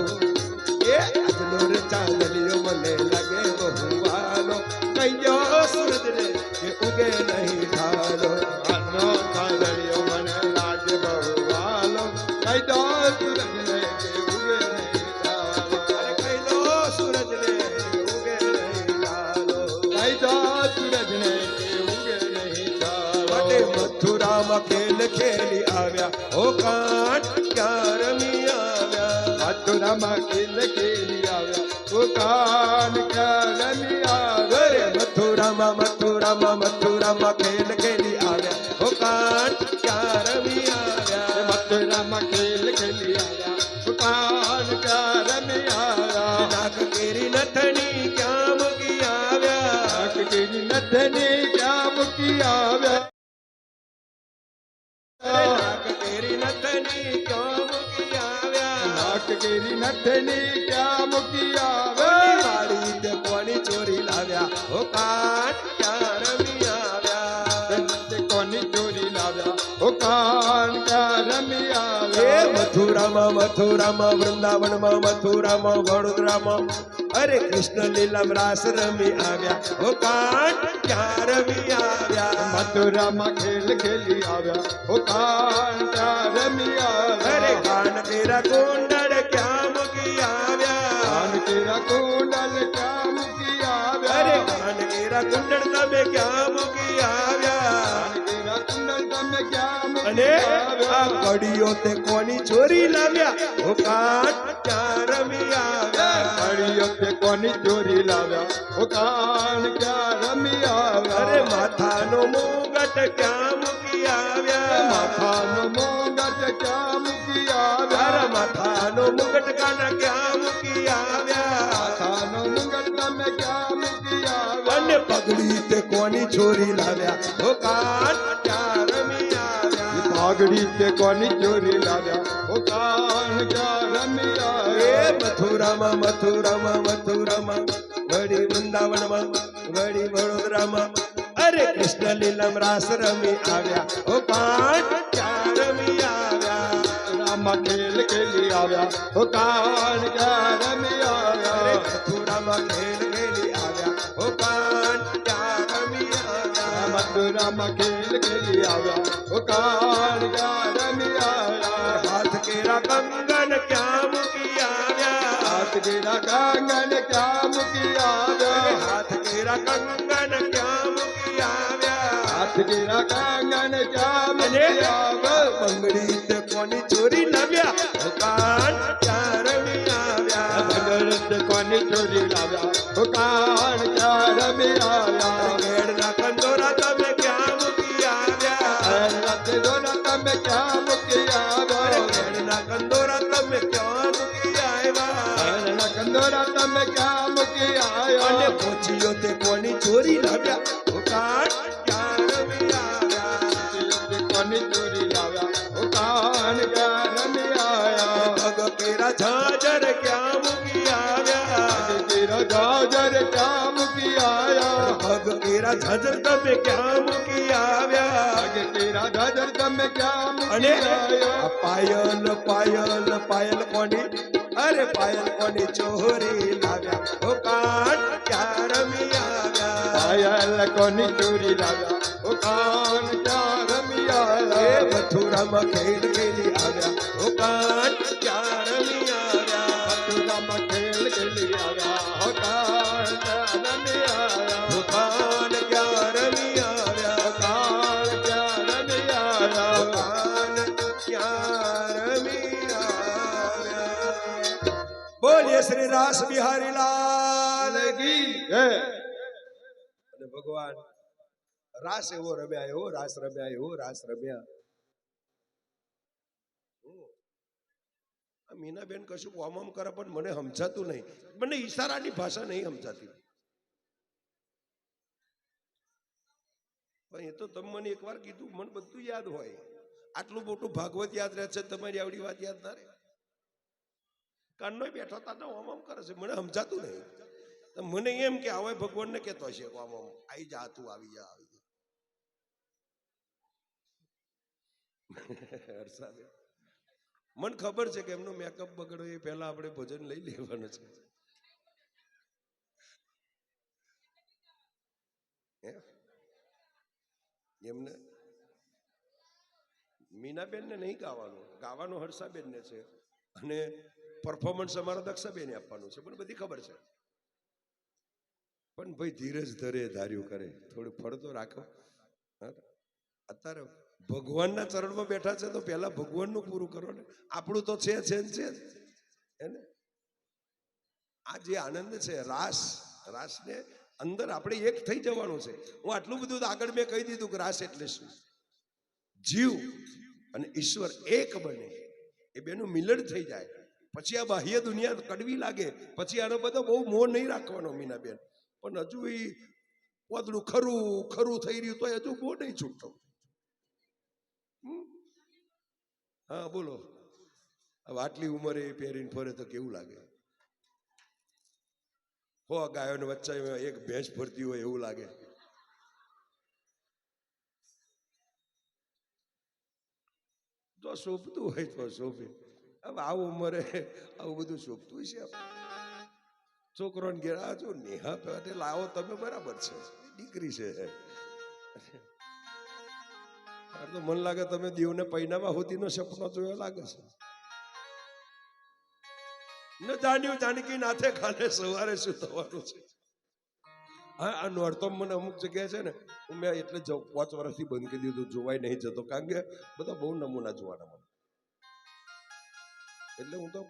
આજનો રે ચાંદલિયો મને લાગે બહુ વાલો કહી દો સૂરજને કે ઉગે નહીં થાલો આનો ચાંદલિયો મને લાગે ભગવાલો કહી દો સૂરજને કે ઉગે નહીં ચાલો અરે કહી દો સૂરજને કે ઉગે નહીં થાલો કહી દો સૂરજને કે ઉગે નહીં ચાલો વટે મથુરામાં ખેલ ખેલી આવ્યા ઓ કાંઠ ક્યાં રમી આવ્યા મથુરામાં ખેલ ખેલી આવ્યા ઓ કાન રમી આવ્યા અરે મથુરામાં ખેલ ખેલી આવ્યા ઓ કાંઠ ક્યાં રમી આવ્યા મથુરામાં ખેલ ખેલી આવ્યા ઓ કાન રમી આવ્યા નાગ કેરી નથણી ક્યાં મૂકી નથની ક્યાં મૂકી આવ્યા નાક કેરી નથની ક્યાં મૂકી આવ્યા નાક કેરી નથની ક્યાં મૂકી આવ્યા વાળી તે કોની ચોરી લાવ્યા હો કાન ક્યાં રમી આવ્યા કોની ચોરી લાવ્યા ઓ કાન ક્યાં રમી એ આવ્યા મથુરામાં વૃંદાવનમાં મથુરામાં વડોદરામાં અરે કૃષ્ણ લીલામ રાસ રમી આવ્યા હો કાન ક્યાં રમી આવ્યા મથુરામાં ખેલ ખેલી આવ્યા ઓ કાન ક્યાં રમી અરે આવ્યા કાન કેરા કુંડળ ક્યાં મૂકી આવ્યા કાન કેરા કુંડલ ક્યાં મૂકી આવ્યા અરે કાન કેરા કુંડળ તમે ક્યાં મૂકી આવ્યા કાન કેરા કુંડલ તમે ક્યાં મૂકી અને આ આવ્યા કડીઓ તે કોની ચોરી લાવ્યા હો કાન ક્યાં રમી આવ્યા કડીઓ તે કોની ચોરી લાવ્યા ઓ કાન ક્યાં રમી આવ્યા અરે માથાનો મુગટ ક્યાં મૂકી આવ્યા માથાનો મોંગટ ક્યાં મૂકી તારા આવ્યા માથાનો મુગટ કાના ક્યાં મૂકી આવ્યા માથાનો મુગટ તમે ક્યાં મૂકી આવ્યા અને પગડી તે કોની ચોરી લાવ્યા હો કાન ક્યાં રમી આવ્યા પાઘડી તે કોની ચોરી લાવ્યા ઓ કાન ક્યાં રમી એ આવ્યા મથુરામાં વળી વૃંદાવનમાં વળી વડોદરામાં અરે કૃષ્ણ લીલામ રાસ રમી આવ્યા ઓ કાન ક્યાં રમી આવ્યા રામા ખેલ ખેલી આવ્યા ઓ કાન ક્યાં રમી અરે આવ્યા મથુરામાં ખેલ ખેલી આવ્યા ઓ કાન ક્યાં રમી આવ્યા મથુરામાં ખેલ ખેલી આવ્યા ઓ કાન ક્યાં રમી આવ્યા હાથ કેરા કંગન ક્યાં મૂકી આવ્યા હાથ ગેરા કાંગન ક્યાં મૂકી આવ્યા હાથ કેરા કંગન ક્યાં મૂકી આવ્યા હાથ ગેરા કાંગન ક્યાં અને મૂકી આવ્યા બંગડી તે કોની ચોરી લાવ્યા ઓ કાન ક્યાં રમી આવ્યા ભગરત કોની ચોરી લાવ્યા ઓ કાન ક્યાં રમી આવ્યા કેળના કંદોરા તમે ક્યાં મૂકી આવ્યા રાતે દોના તમે ક્યાં મૂકી આવ્યા કેળના કંદોરા તમે ક્યાં મૂકી આવ્યા ઘરના કંદોરા તમે ક્યાં મૂકી અને આવ્યા પોચીઓ તે કોની ચોરી લાવ્યા ઓ કાન ક્યાં રમી આવ્યા કોની ચોરી લાવ્યા ઓ કાન ક્યાં રમી આવ્યા પગ કેરા ઝાંઝર ક્યાં મૂકી આવ્યા તેરા ગાજર ક્યાં મૂકી આવ્યા પગ કેરા ઝાંઝર તમે ક્યાં મૂકી આવ્યા તેરા ગાજર તમે ક્યાં અને મૂકી આવ્યા આ પાયલ કોની અરે પાયલ કોની ચોરી લાવ્યા ઓ કાન ક્યાં રમી આવ્યા પાયલ કોની ચોરી લાવ્યા ઓ કાન ક્યાં રમી એ આવ્યા મથુરામાં ખેલ ખેલી આવ્યા ઓ કાન ક્યાં રમી આવ્યા મથુરામાં ખેલ ખેલી આવ્યા ઓ કાન ક્યાં રમી આવ્યા ઓ કાન ક્યાં રમી આવ્યા કાન ક્યાં રમી આવ્યા કાન ક્યાં રમી આવ્યા બોલીએ શ્રી રાસ બિહારી લાલ કી અને ભગવાન રાસ એવો રમ્યા એવો રાસ રમ્યા એવો રાસ રમ્યા આ મીનાબેન કશું કોમમ કરે પણ મને સમજાતું નહીં મને ઈશારાની ભાષા નહીં સમજાતી પણ એ તો તમે મને એકવાર કીધું મને બધું યાદ હોય આટલું મોટું ભાગવત યાદ રહે છે તમારી આવડી વાત યાદ ના રહે કાનનો બેઠો તા ઓમ કરે છે મને સમજાતું નહીં તો મને એમ કે હવે ભગવાનને કહેતો હશે ઓમ આવી જા તું આવી જા હર્ષાબેન મને ખબર છે કે એમનો મેકઅપ બગડ્યો એ પહેલા આપણે ભોજન લઈ લેવાનું છે એમને મીનાબેન ને નહીં ગાવાનું હર્ષાબેન ને છે અને પરફોર્મન્સ અમારા દક્ષાબેન આપવાનું છે પણ બધી ખબર છે પણ ભાઈ ધીરજ ધરે ધાર્યું કરે થોડું ફળ તો રાખો અત્યારે ભગવાનના ચરણમાં બેઠા છે તો પહેલા ભગવાનનું પૂરું કરો ને આપણું તો છે ને આ જે આનંદ છે રાસને અંદર આપણે એક થઈ જવાનું છે હું આટલું બધું આગળ મેં કહી દીધું કે રાસ એટલે શું જીવ અને ઈશ્વર એક બને એ બેનું મિલન થઈ જાય પછી આ બાહ્ય દુનિયા કડવી લાગે પછી આનો બધો બહુ મોહ નહીં રાખવાનો મીનાબેન પણ હજુ એ પોતડું ખરું ખરું થઈ રહ્યું તો હજુ બહુ નહીં છૂટતો. હા બોલો, હવે આટલી ઉંમરે એ પહેરીને ફરે તો કેવું લાગે? હો ગાયોને વચ્ચે એક ભેંસ ફરતી હોય એવું લાગે. જો શોભતું હોય તો શોભે. હવે આવું ઉંમરે આવું બધું શોભતું છે. છોકરોને ઘેર આજો નેહા પટેલ આવો તમે બરાબર છે, દીકરી છે. તો મને લાગે તમે દેવને પૈનામાં હોતીનો સપનો જોયો લાગે છે. ન જાણ્યું જાનકી નાથે ખાને સવારે શું થવાનું છે. હા આ નોરતો મને અમુક જગ્યાએ છે ને, મેં એટલે 5 વર્ષથી બંધ કરી દીધું, જોવાય નહીં જતો, કારણ કે બધા બહુ નમૂના જોવાના મને. એટલે હું તો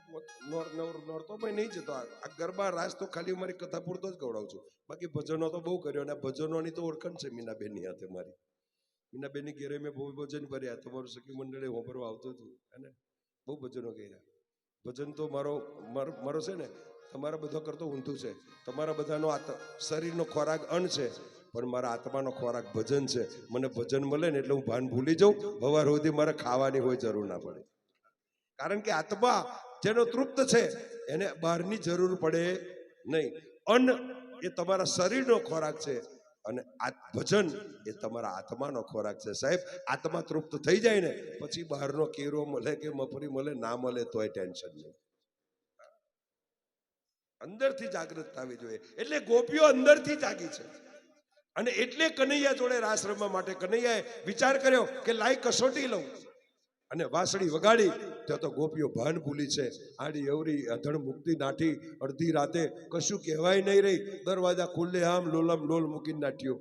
નોરતોમાં નહીં જતો. આ ગરબા રાસ તો ખાલી મારી કથા પૂરતો જ ગવડાવું છું, બાકી ભજનો તો બહુ કર્યો. અને ભજનોની તો ઓળખાણ છે મીનાબેનની હાથે મારી. મીનાબેનની ઘેરે મેં બહુ ભજન કર્યા. તમારું સખી મંડળે હોંભરવા આવતું હતું અને બહુ ભજનો કર્યા. ભજન તો મારો છે ને તમારા બધા કરતો ઊંધું છે. તમારા બધાનો શરીરનો ખોરાક અન્ન છે, પણ મારા આત્માનો ખોરાક ભજન છે. મને ભજન મળે ને એટલે હું ભાન ભૂલી જાઉં. સવાર સુધી મારે ખાવાની હોય જરૂર ના પડે, કારણ કે આત્મા જેનો તૃપ્ત છે એને બહારની જરૂર પડે નહીં. અન્ન એ તમારા શરીરનો ખોરાક છે અને આ ભજન એ તમારા આત્માનો ખોરાક છે. સાહેબ આત્મા તૃપ્ત થઈ જાય ને પછી બહારનો કેરો મળે કે મફરી મળે ના મળે તોય ટેન્શન નહીં. અંદરથી જાગૃત થવી જોઈએ. એટલે ગોપીઓ અંદરથી જાગી છે અને એટલે કનૈયા જોડે રાસ રમવા માટે કનૈયાએ વિચાર કર્યો કે લાઈ કસોટી લઉં. અને વાંસળી વગાડી ત્યાં તો ગોપીઓ ભાન ભૂલી છે. આડી અવરી અધણ મુક્તિ નાઠી અડધી રાતે કશું કહેવાય નહીં રહી. દરવાજા ખુલ્લે આમ લોલમ લોલ મૂકીને નાઠ્યો.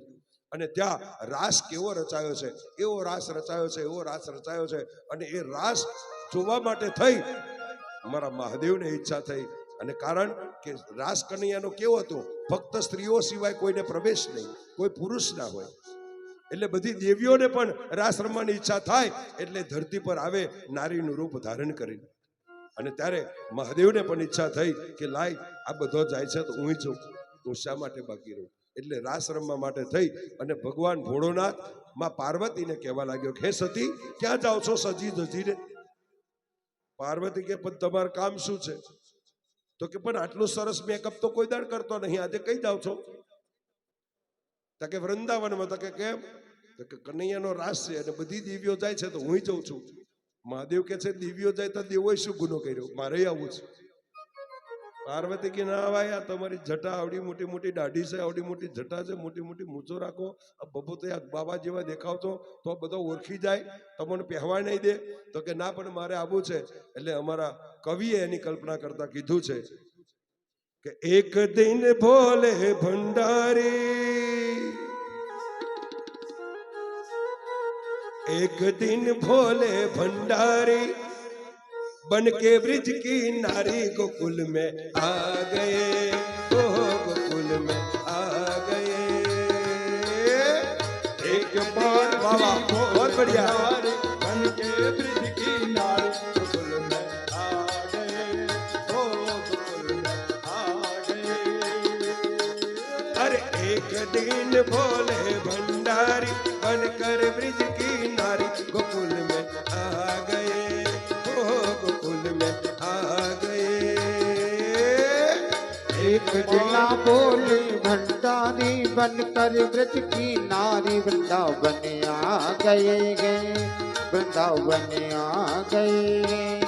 અને ત્યાં રાસ કેવો રચાયો છે, એવો રાસ રચાયો છે, એવો રાસ રચાયો છે. અને એ રાસ જોવા માટે થઈ અમારા મહાદેવને ઈચ્છા થઈ. અને કારણ કે રાસ કનૈયાનો કેવો હતો, ફક્ત સ્ત્રીઓ સિવાય કોઈને પ્રવેશ નહીં, કોઈ પુરુષ ના હોય. એટલે બધી દેવીઓને પણ રાસ રમવાની ઈચ્છા થાય એટલે ધરતી પર આવે નારીનું રૂપ ધારણ કરીને. અને ત્યારે મહાદેવને પણ ઈચ્છા થઈ કે લાય આ બધો જાય છે તો હું જાઉં, હું શા માટે બાકી રહું. એટલે રાસ રમવા માટે થઈ અને ભગવાન ભોળોનાથ માં પાર્વતીને કહેવા લાગ્યો કે હે સતી ક્યાં જાઓ છો સજી ધજીને? પાર્વતી કે પણ તમારું કામ શું છે? તો કે પણ આટલું સરસ મેકઅપ તો કોઈ દાડ કરતો નહીં, આજે કઈ જાઓ છો? તો કે વૃંદાવનમાં. તો કે કેમ? તો કે કનૈયાનો રાસ છે અને બધી દેવીઓ જાય છે તો હું જઉં છું. મહાદેવ કે છે દેવીઓ જાય તો દેવોએ શું ગુનો કર્યો, મારે આવું છે. પાર્વતી કે ના ભાઈ આ તમારી જટા આવડી મોટી મોટી દાઢી છે, આવડી મોટી જટા છે, મોટી મોટી મૂછો રાખો, આ બબૂતે બાબા જેવા દેખાવતો તો બધો ઓળખી જાય, તમને પહેવા નહીં દે. તો કે ના પણ મારે આવવું છે. એટલે અમારા કવિએ એની કલ્પના કરતા કીધું છે કે એક દિન ભોલે ભંડારી, एक दिन भोले भंडारी बन के ब्रिज की नारी गोकुल में आ गए, ओ गोकुल में आ गए. एक बार बाबा बहुत बढ़िया. बन के ब्रिज की नारी गोकुल में आ गए, ओ गोकुल में आ गए. अरे एक दिन भोले भंडारी बनकर ब्रिज की नारी गोकुल में आ गए, ओ गोकुल में आ गए. एक दिना बोले भंडारी बनकर ब्रज की नारी वृंदावन आ गए, वृंदावन आ गए.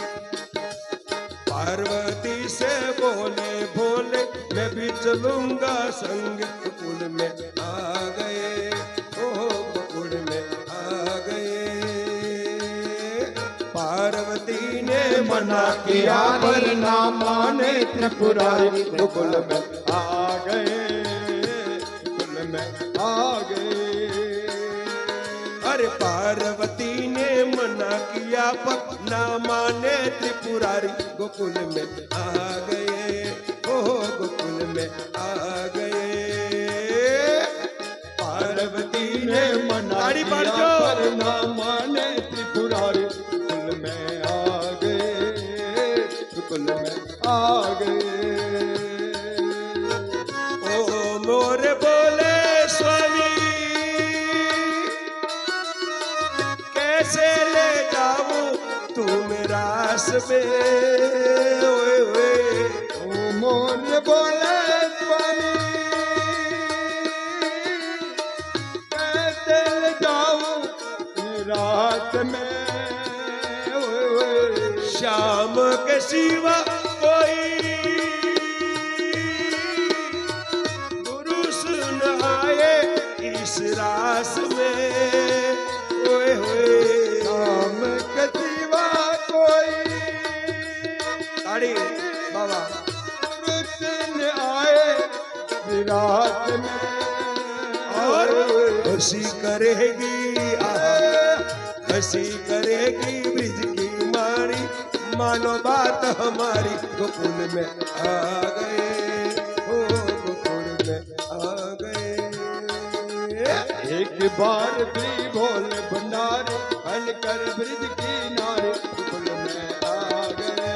पार्वती से बोले भोले मैं भी चलूंगा संग, गोकुल में आ गए, ओ गोकुल में आ गए. पार्वती ने मना किया पर ना माने त्रिपुरारी, गोकुल में आ गए, गोकुल में आ गए. अरे पार्वती ने मना किया पर ना माने त्रिपुरारी, गोकुल में आ गए, ओ गोकुल में आ गए. पार्वती ने मना किया पर ना माने त्रिपुरारी, गोकुल में आ गए, गोकुल में आ गए. ओ मोरे बोले स्वर में ओए ओए ओ मोर बोले स्वामी कैसे जाऊं रात में ओए ओए श्याम के सिवा कोई पुरुष न आए इस रास में ओए होए राम के सिवा कोई ताड़ी बाबा पुरुष न आए रात में और हंसी करेगी हंसी करेगी ब्रिज की मारी मानो बात हमारी गोकुल में आ गए ओ गोकुल में आ गए एक बार भी बोल भंडारी हल कर ब्रिज की नारी गोकुल में आ गए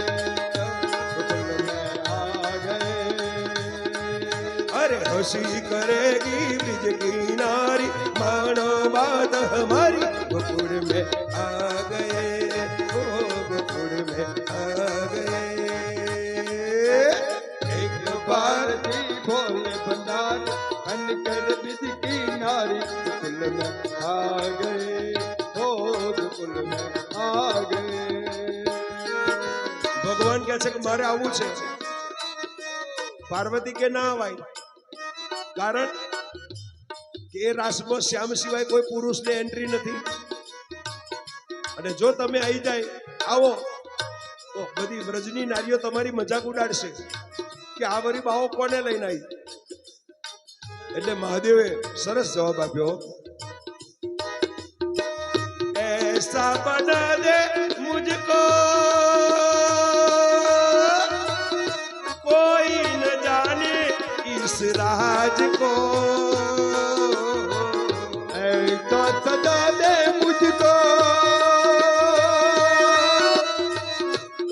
गोकुल में आ गए अरे हंसी करेगी ब्रिज की नारी मानो बात हमारी गोकुल में आ गए ओ गोकुल में आ गए एक बार भी बोल भंडारी हल कर ब्रिज की नारी गोकुल में आ गए ओ गोकुल में आ गए ભગવાન કહે છે કે મારે આવવું છે પાર્વતી કે ના આવાય કારણ કે એ રાસમાં શ્યામ સિવાય કોઈ પુરુષને એન્ટ્રી નથી અને જો તમે આવી જાય આવો તો બધી વ્રજની નારીઓ તમારી મજાક ઉડાડશે કે આ વરી બાવો કોને લઈને આવી એટલે મહાદેવે સરસ જવાબ આપ્યો ऐसा बना दे मुझको कोई न जाने इस राज को ऐसा सजा दे मुझको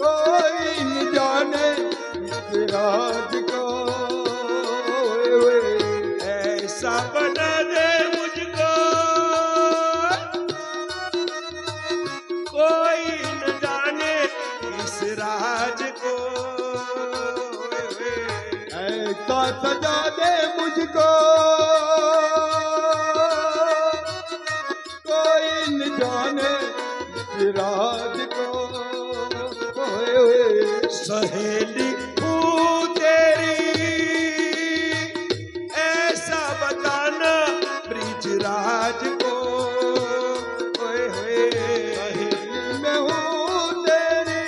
कोई न जाने इस राज को ऐसा बना दे मुझको कोई न जाने इस राज को ऐसा सजा दे मुझको कोई न जाने इस राज को सहेली हूँ तेरी ऐसा बताना ब्रिजराज को ओए होए मैं हूँ तेरी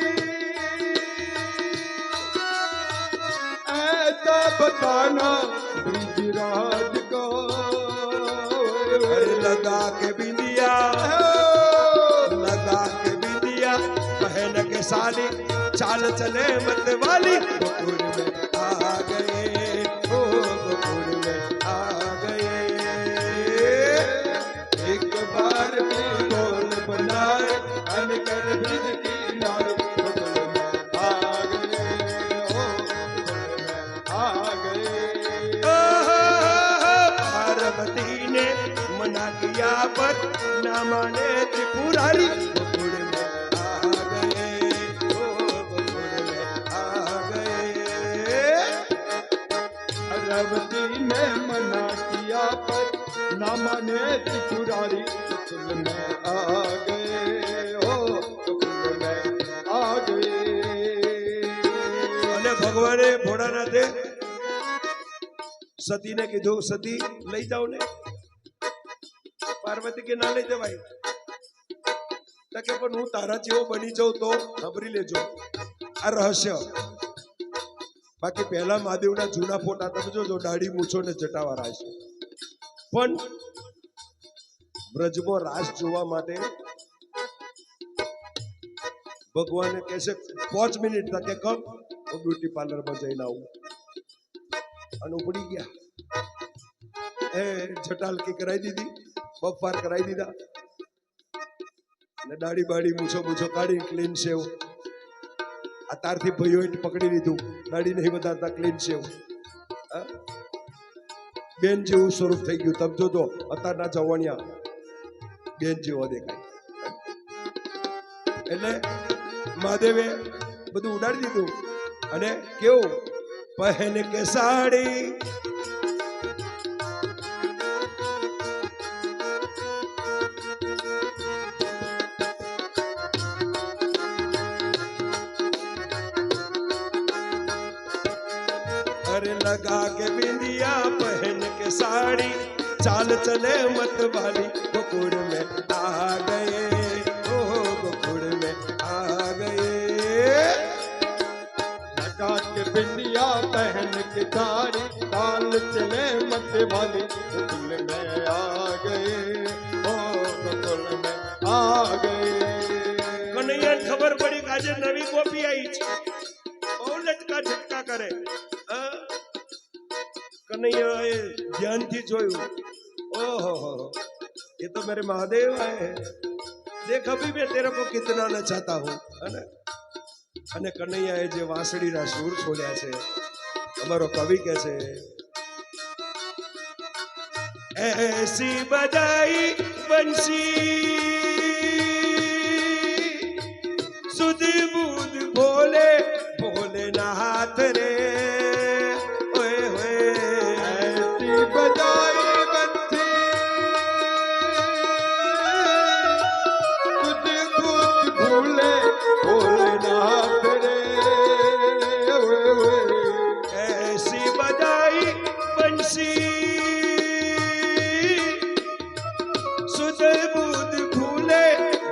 ऐसा बताना ब्रिजराज को अरे लगा के बिंदिया पहन के साली चाल चले मत वाली गोकुल में आ गए ओ गोकुल में आ गए एक बार भी बोल बनाए अनकर ब्रिज की नारी गोकुल में आ गए ओ गोकुल में आ गए पार्वती ने मना किया पर ना माने त्रिपुरारी गोकुल में आ गए ओ गोकुल में आ गए पार्वती ने मना किया पर न माने त्रिपुरारी गोकुल में आ गए ओ गोकुल में आ गए અને ભગવાને ભોળાનાથે સતીને કીધું સતી લઈ જાઓ ને પાર્વતી કે ના લઈ જવાય તો કે પણ હું તારા જેવો બની જાઉં તો સાંભળી લેજો આ રહસ્ય બાકી પહેલા મહાદેવના જૂના ફોટા તમે જોજો દાઢી મૂછો ને જટાવાળા છે પણ બ્રજમાં રાસ જોવા માટે ભગવાને કહેશે 5 મિનિટ તકે કમ હું બ્યુટી પાર્લરમાં જઈને આવું અને ઉપડી ગયા એ જટાલકી કરાવી દીધી બફાર કરાવી દીધા અને દાઢી બાડી મૂછો કાઢી ક્લીન શેવ અતારથી ભાઈઓએ પકડી લીધું દાઢી નહીં વધારતા ક્લીન શેવ બેન જેવું સ્વરૂપ થઈ ગયું તમે જોજો અત્યારના જવાનિયા બેન જેવો દેખાય એટલે મહાદેવે બધું ઉડાડી દીધું અને કેવું પહેન કે સાડી अरे लगा के बिंदिया पहन के साड़ी चाल चले मत वाली गोकुड़ में आ गए ओ गोकुड़ में आ गए लगा के बिंदिया पहन के साड़ी ताल चले मत वाली गोकुल में आ गए ओ गोकुल में आ गए कन्हैया ने खबर पड़ी कि आज नवी गोपी आई છે બહુ લટકા ઝટકા કરે कन्हैया ध्यान थी जोयू ओहो ये तो मेरे महादेव आए हैं देख अभी मैं तेरे को कितना नचाता हूँ है ना અને કનૈયાએ જે વાંસળીના સૂર છોડ્યા છે અમારો કવિ કહે છે ऐसी बजाई बंसी सुध बुध भोले भोलेनाथ रे ओए होए ऐसी बजाई बंसी सुध बुध भोले भोलेनाथ रे ओए ओए ऐसी बजाई बंसी सुध बुध भूले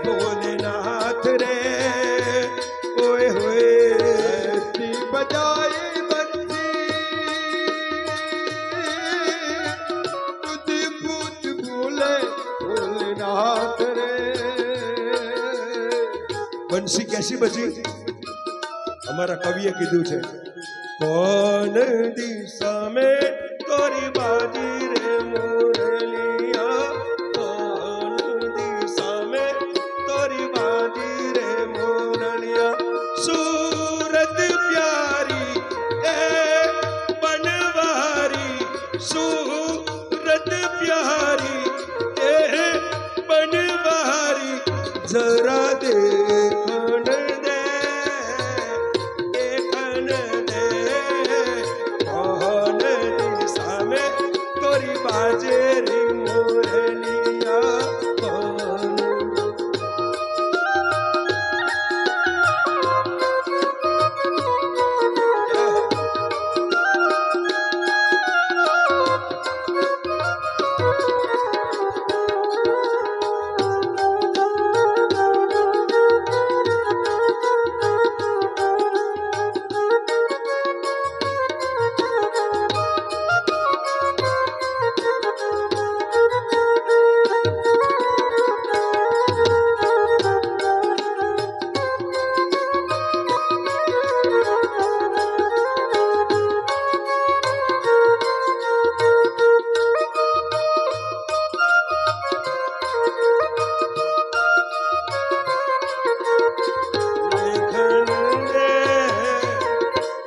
भोलेनाथ रे ओए होए ऐसी बजाई बंसी सुध बुध भोले भोलेनाथ रे બંસી કેસી બજી અમારા કવિએ કીધું છે કોન દિશા में तोरी बाजी रे मुरलिया कोन दिशा में तोरी बाजी रे मुरलिया सूरत प्यारी ए बनवारी सूरत प्यारी ए बनवारी जरा देखन दे देखन दे कौन दिशा में तोरी बाजेरी मुरलिया कौन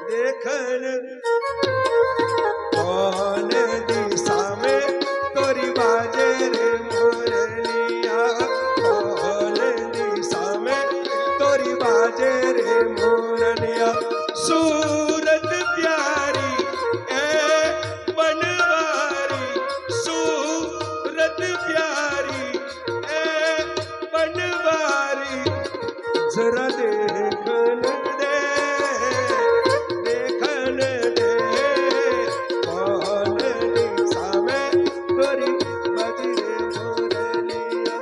देखन कौन दिशा में तोरी बाजे रे मुरलिया कौन दिशा में तोरी बाजे रे मुरलिया सूरत प्यारी ए बनवारी सूरत प्यारी ए बनवारी जरा देखन दे देखन दे कौन दिशा में तोरी बाजी रे मुरलिया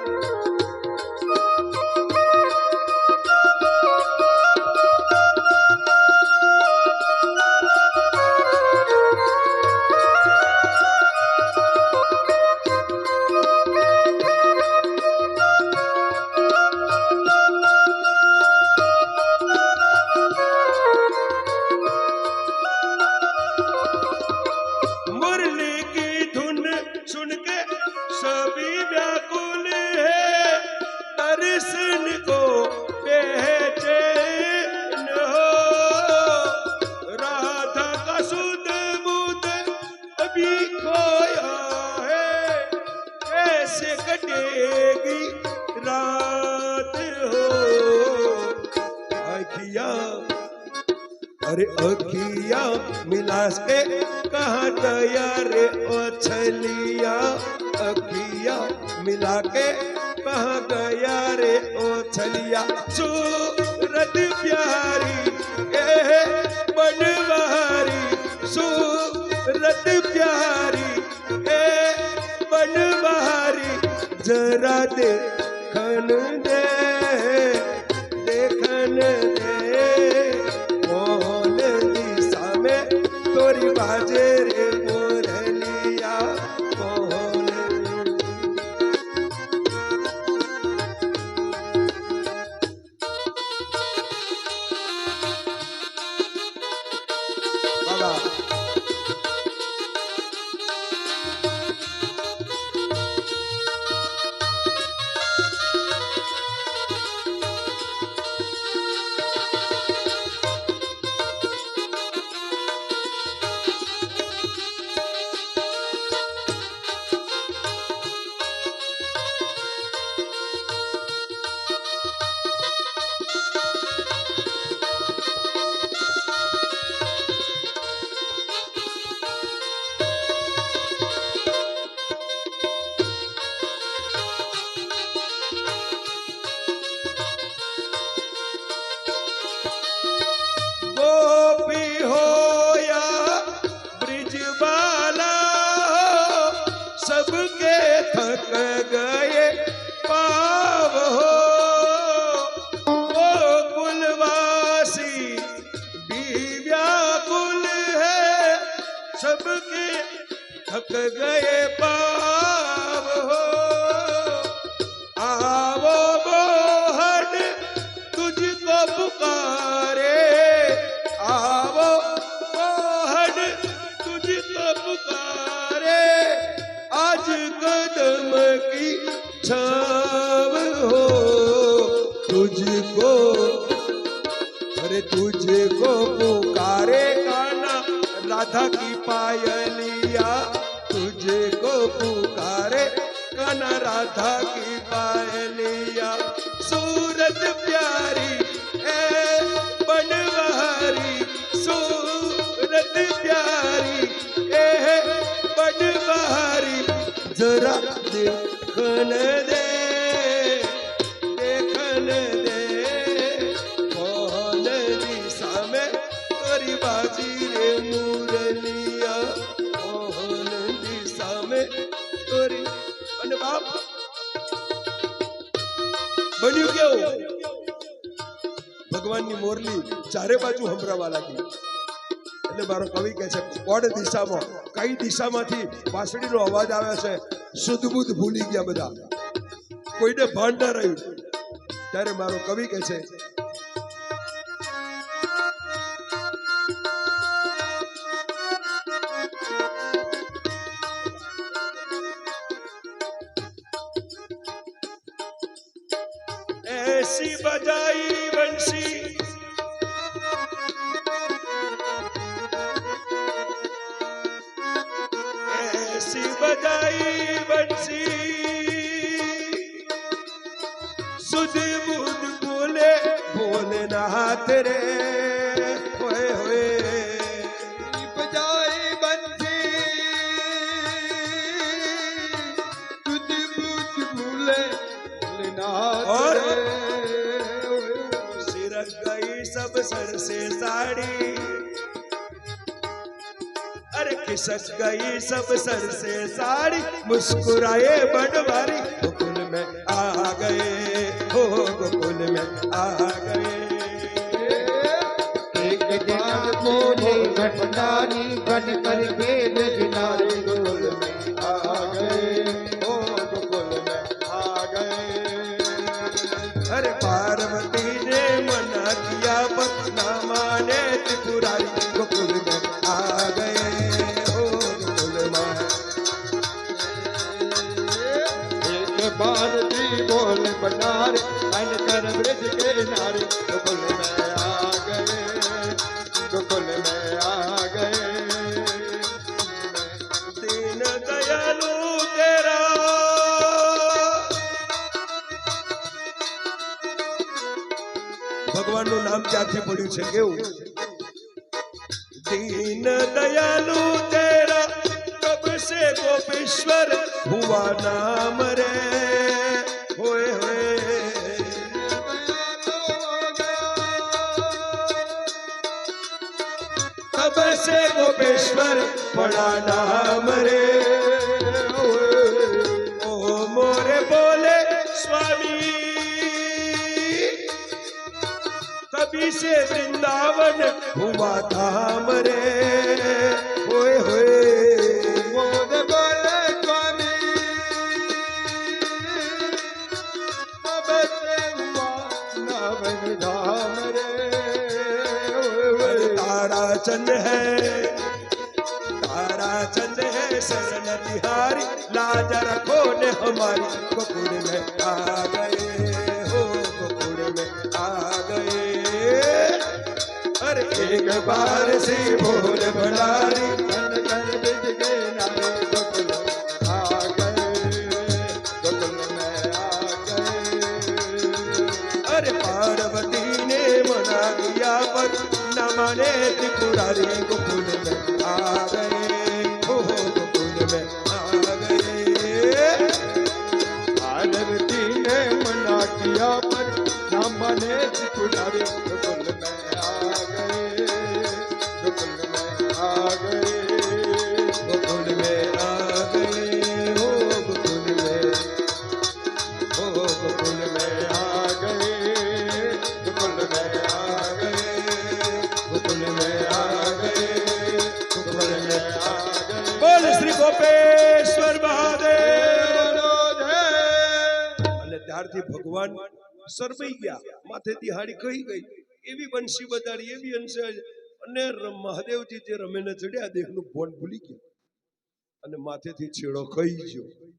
मुरली की धुन सुन के सभी व्याकुल है दर्शन को बेचैन हो राधा का सुध बुध अभी खोया है कैसे कटेगी रात हो अरे अखिया मिलास के कहाँ गया रे ओ छलिया, अखिया मिला के कहाँ गया रे ओ छलिया। सूरत प्यारी ए बनवारी, सूरत प्यारी ए बनवारी, जरा देखन दे, देखन दे, कौन दिशा में तोरी बाजे रे मोरलिया, कौन। बाबा गोपी हो या ब्रिजबाला, सबके थक गए पाव हो। वो कुलवासी भी व्याकुल है, सबके थक गए पाव हो। आवो मोहन तुझको पुकारे, आवो मोहन तुझको पुकारे, आज कदम की छाव हो। तुझको अरे तुझको पुकारे कान्हा राधा की पायलिया, तुझको पुकारे कान्हा राधा की पायलिया। सूरत प्यारी ए बनवारी, सूरत प्यारी ए बनवारी, जरा देखन दे, देखन दे, कौन दिशा में तोरी बाजी रे मुरलिया, कौन दिशा में तोरी। અને બાપ બન્યું કેવું, ભગવાનની મોરલી ચારે બાજુ સંભળાવા લાગી। એટલે મારો કવિ કહે છે કોણ દિશામાં, કઈ દિશામાંથી વાંસળીનો અવાજ આવે છે, શુદ્ધ બુદ્ધ ભૂલી ગયા બધા, કોઈને ભાન ન રહ્યું। ત્યારે મારો કવિ કહે છે ऐसी बजाई बंसी, ऐसी बजाई बंसी, सुध बुध बोले भोलेनाथ रे, होए होए बजाई बंसी, तुझ बुझ भूले भोलेनाथ और रे। सिरक गई सब सर से साड़ी, अरे खिसक गई सब सर से साड़ी, मुस्कुराए बनवारी, गोकुल में आ गए हो, गोकुल में आ गए। एक दिन बोले भंडारी बनकर वेद गिनारे, गोकुल में आ गए हो, गोकुल में आ गए। अरे पार्वती ने मना किया पत ना माने त्रिपुरारी, गोकुल में आ गए हो, गोकुल में। एक भारती बोल बनारे, बन कर ब्रज के नारे, गोकुल में आ गए, गोकुल में आ गए। दीन दयालु तेरा ભગવાનનું નામ ક્યાંથી પડ્યું છે, કેવું दीन दयालु तेरा कब से गोपेश्वर हुआ नाम रे होए होए कब से गोपेश्वर पड़ा नाम रे ओ मोरे बोले स्वामी कभी से वृंदावन हुआ धाम रे होए होए मोद बोले स्वामी अब से हुआ नावन धाम रे तारा चंद है शरण तिहारी लाज रखो ने हमारी गोकुल में आ गए हो गोकुल में आ गए अरे एक बार से बोल भंडारी मन कर बिज के नारे गोकुल में आ गए गोकुल में आ गए अरे पार्वती ने मना दिया पर न माने त्रिपुरारी गोकुल में आ गए हो गोकुल में आ गए पार्वती ने मना किया पर न माने त्रिपुरारी गोकुल में आ गए गोकुल में आ गए गोकुल में आ गए हो गोकुल में हो गोकुल में आ गए गोकुल में आ गए गोकुल में आ गए गोकुल में आ गए बोल श्री गोपेश्वर મહાદેવ અને ત્યારથી ભગવાન શરમાઈ ગયા માથેથી હાડી કહી ગઈ એવી બંસી બજાડી એવી અંશે અને મહાદેવજી જે રમેને ચડ્યા દેહનું ભોન ભૂલી ગયા અને માથેથી છેડો કહી ગયો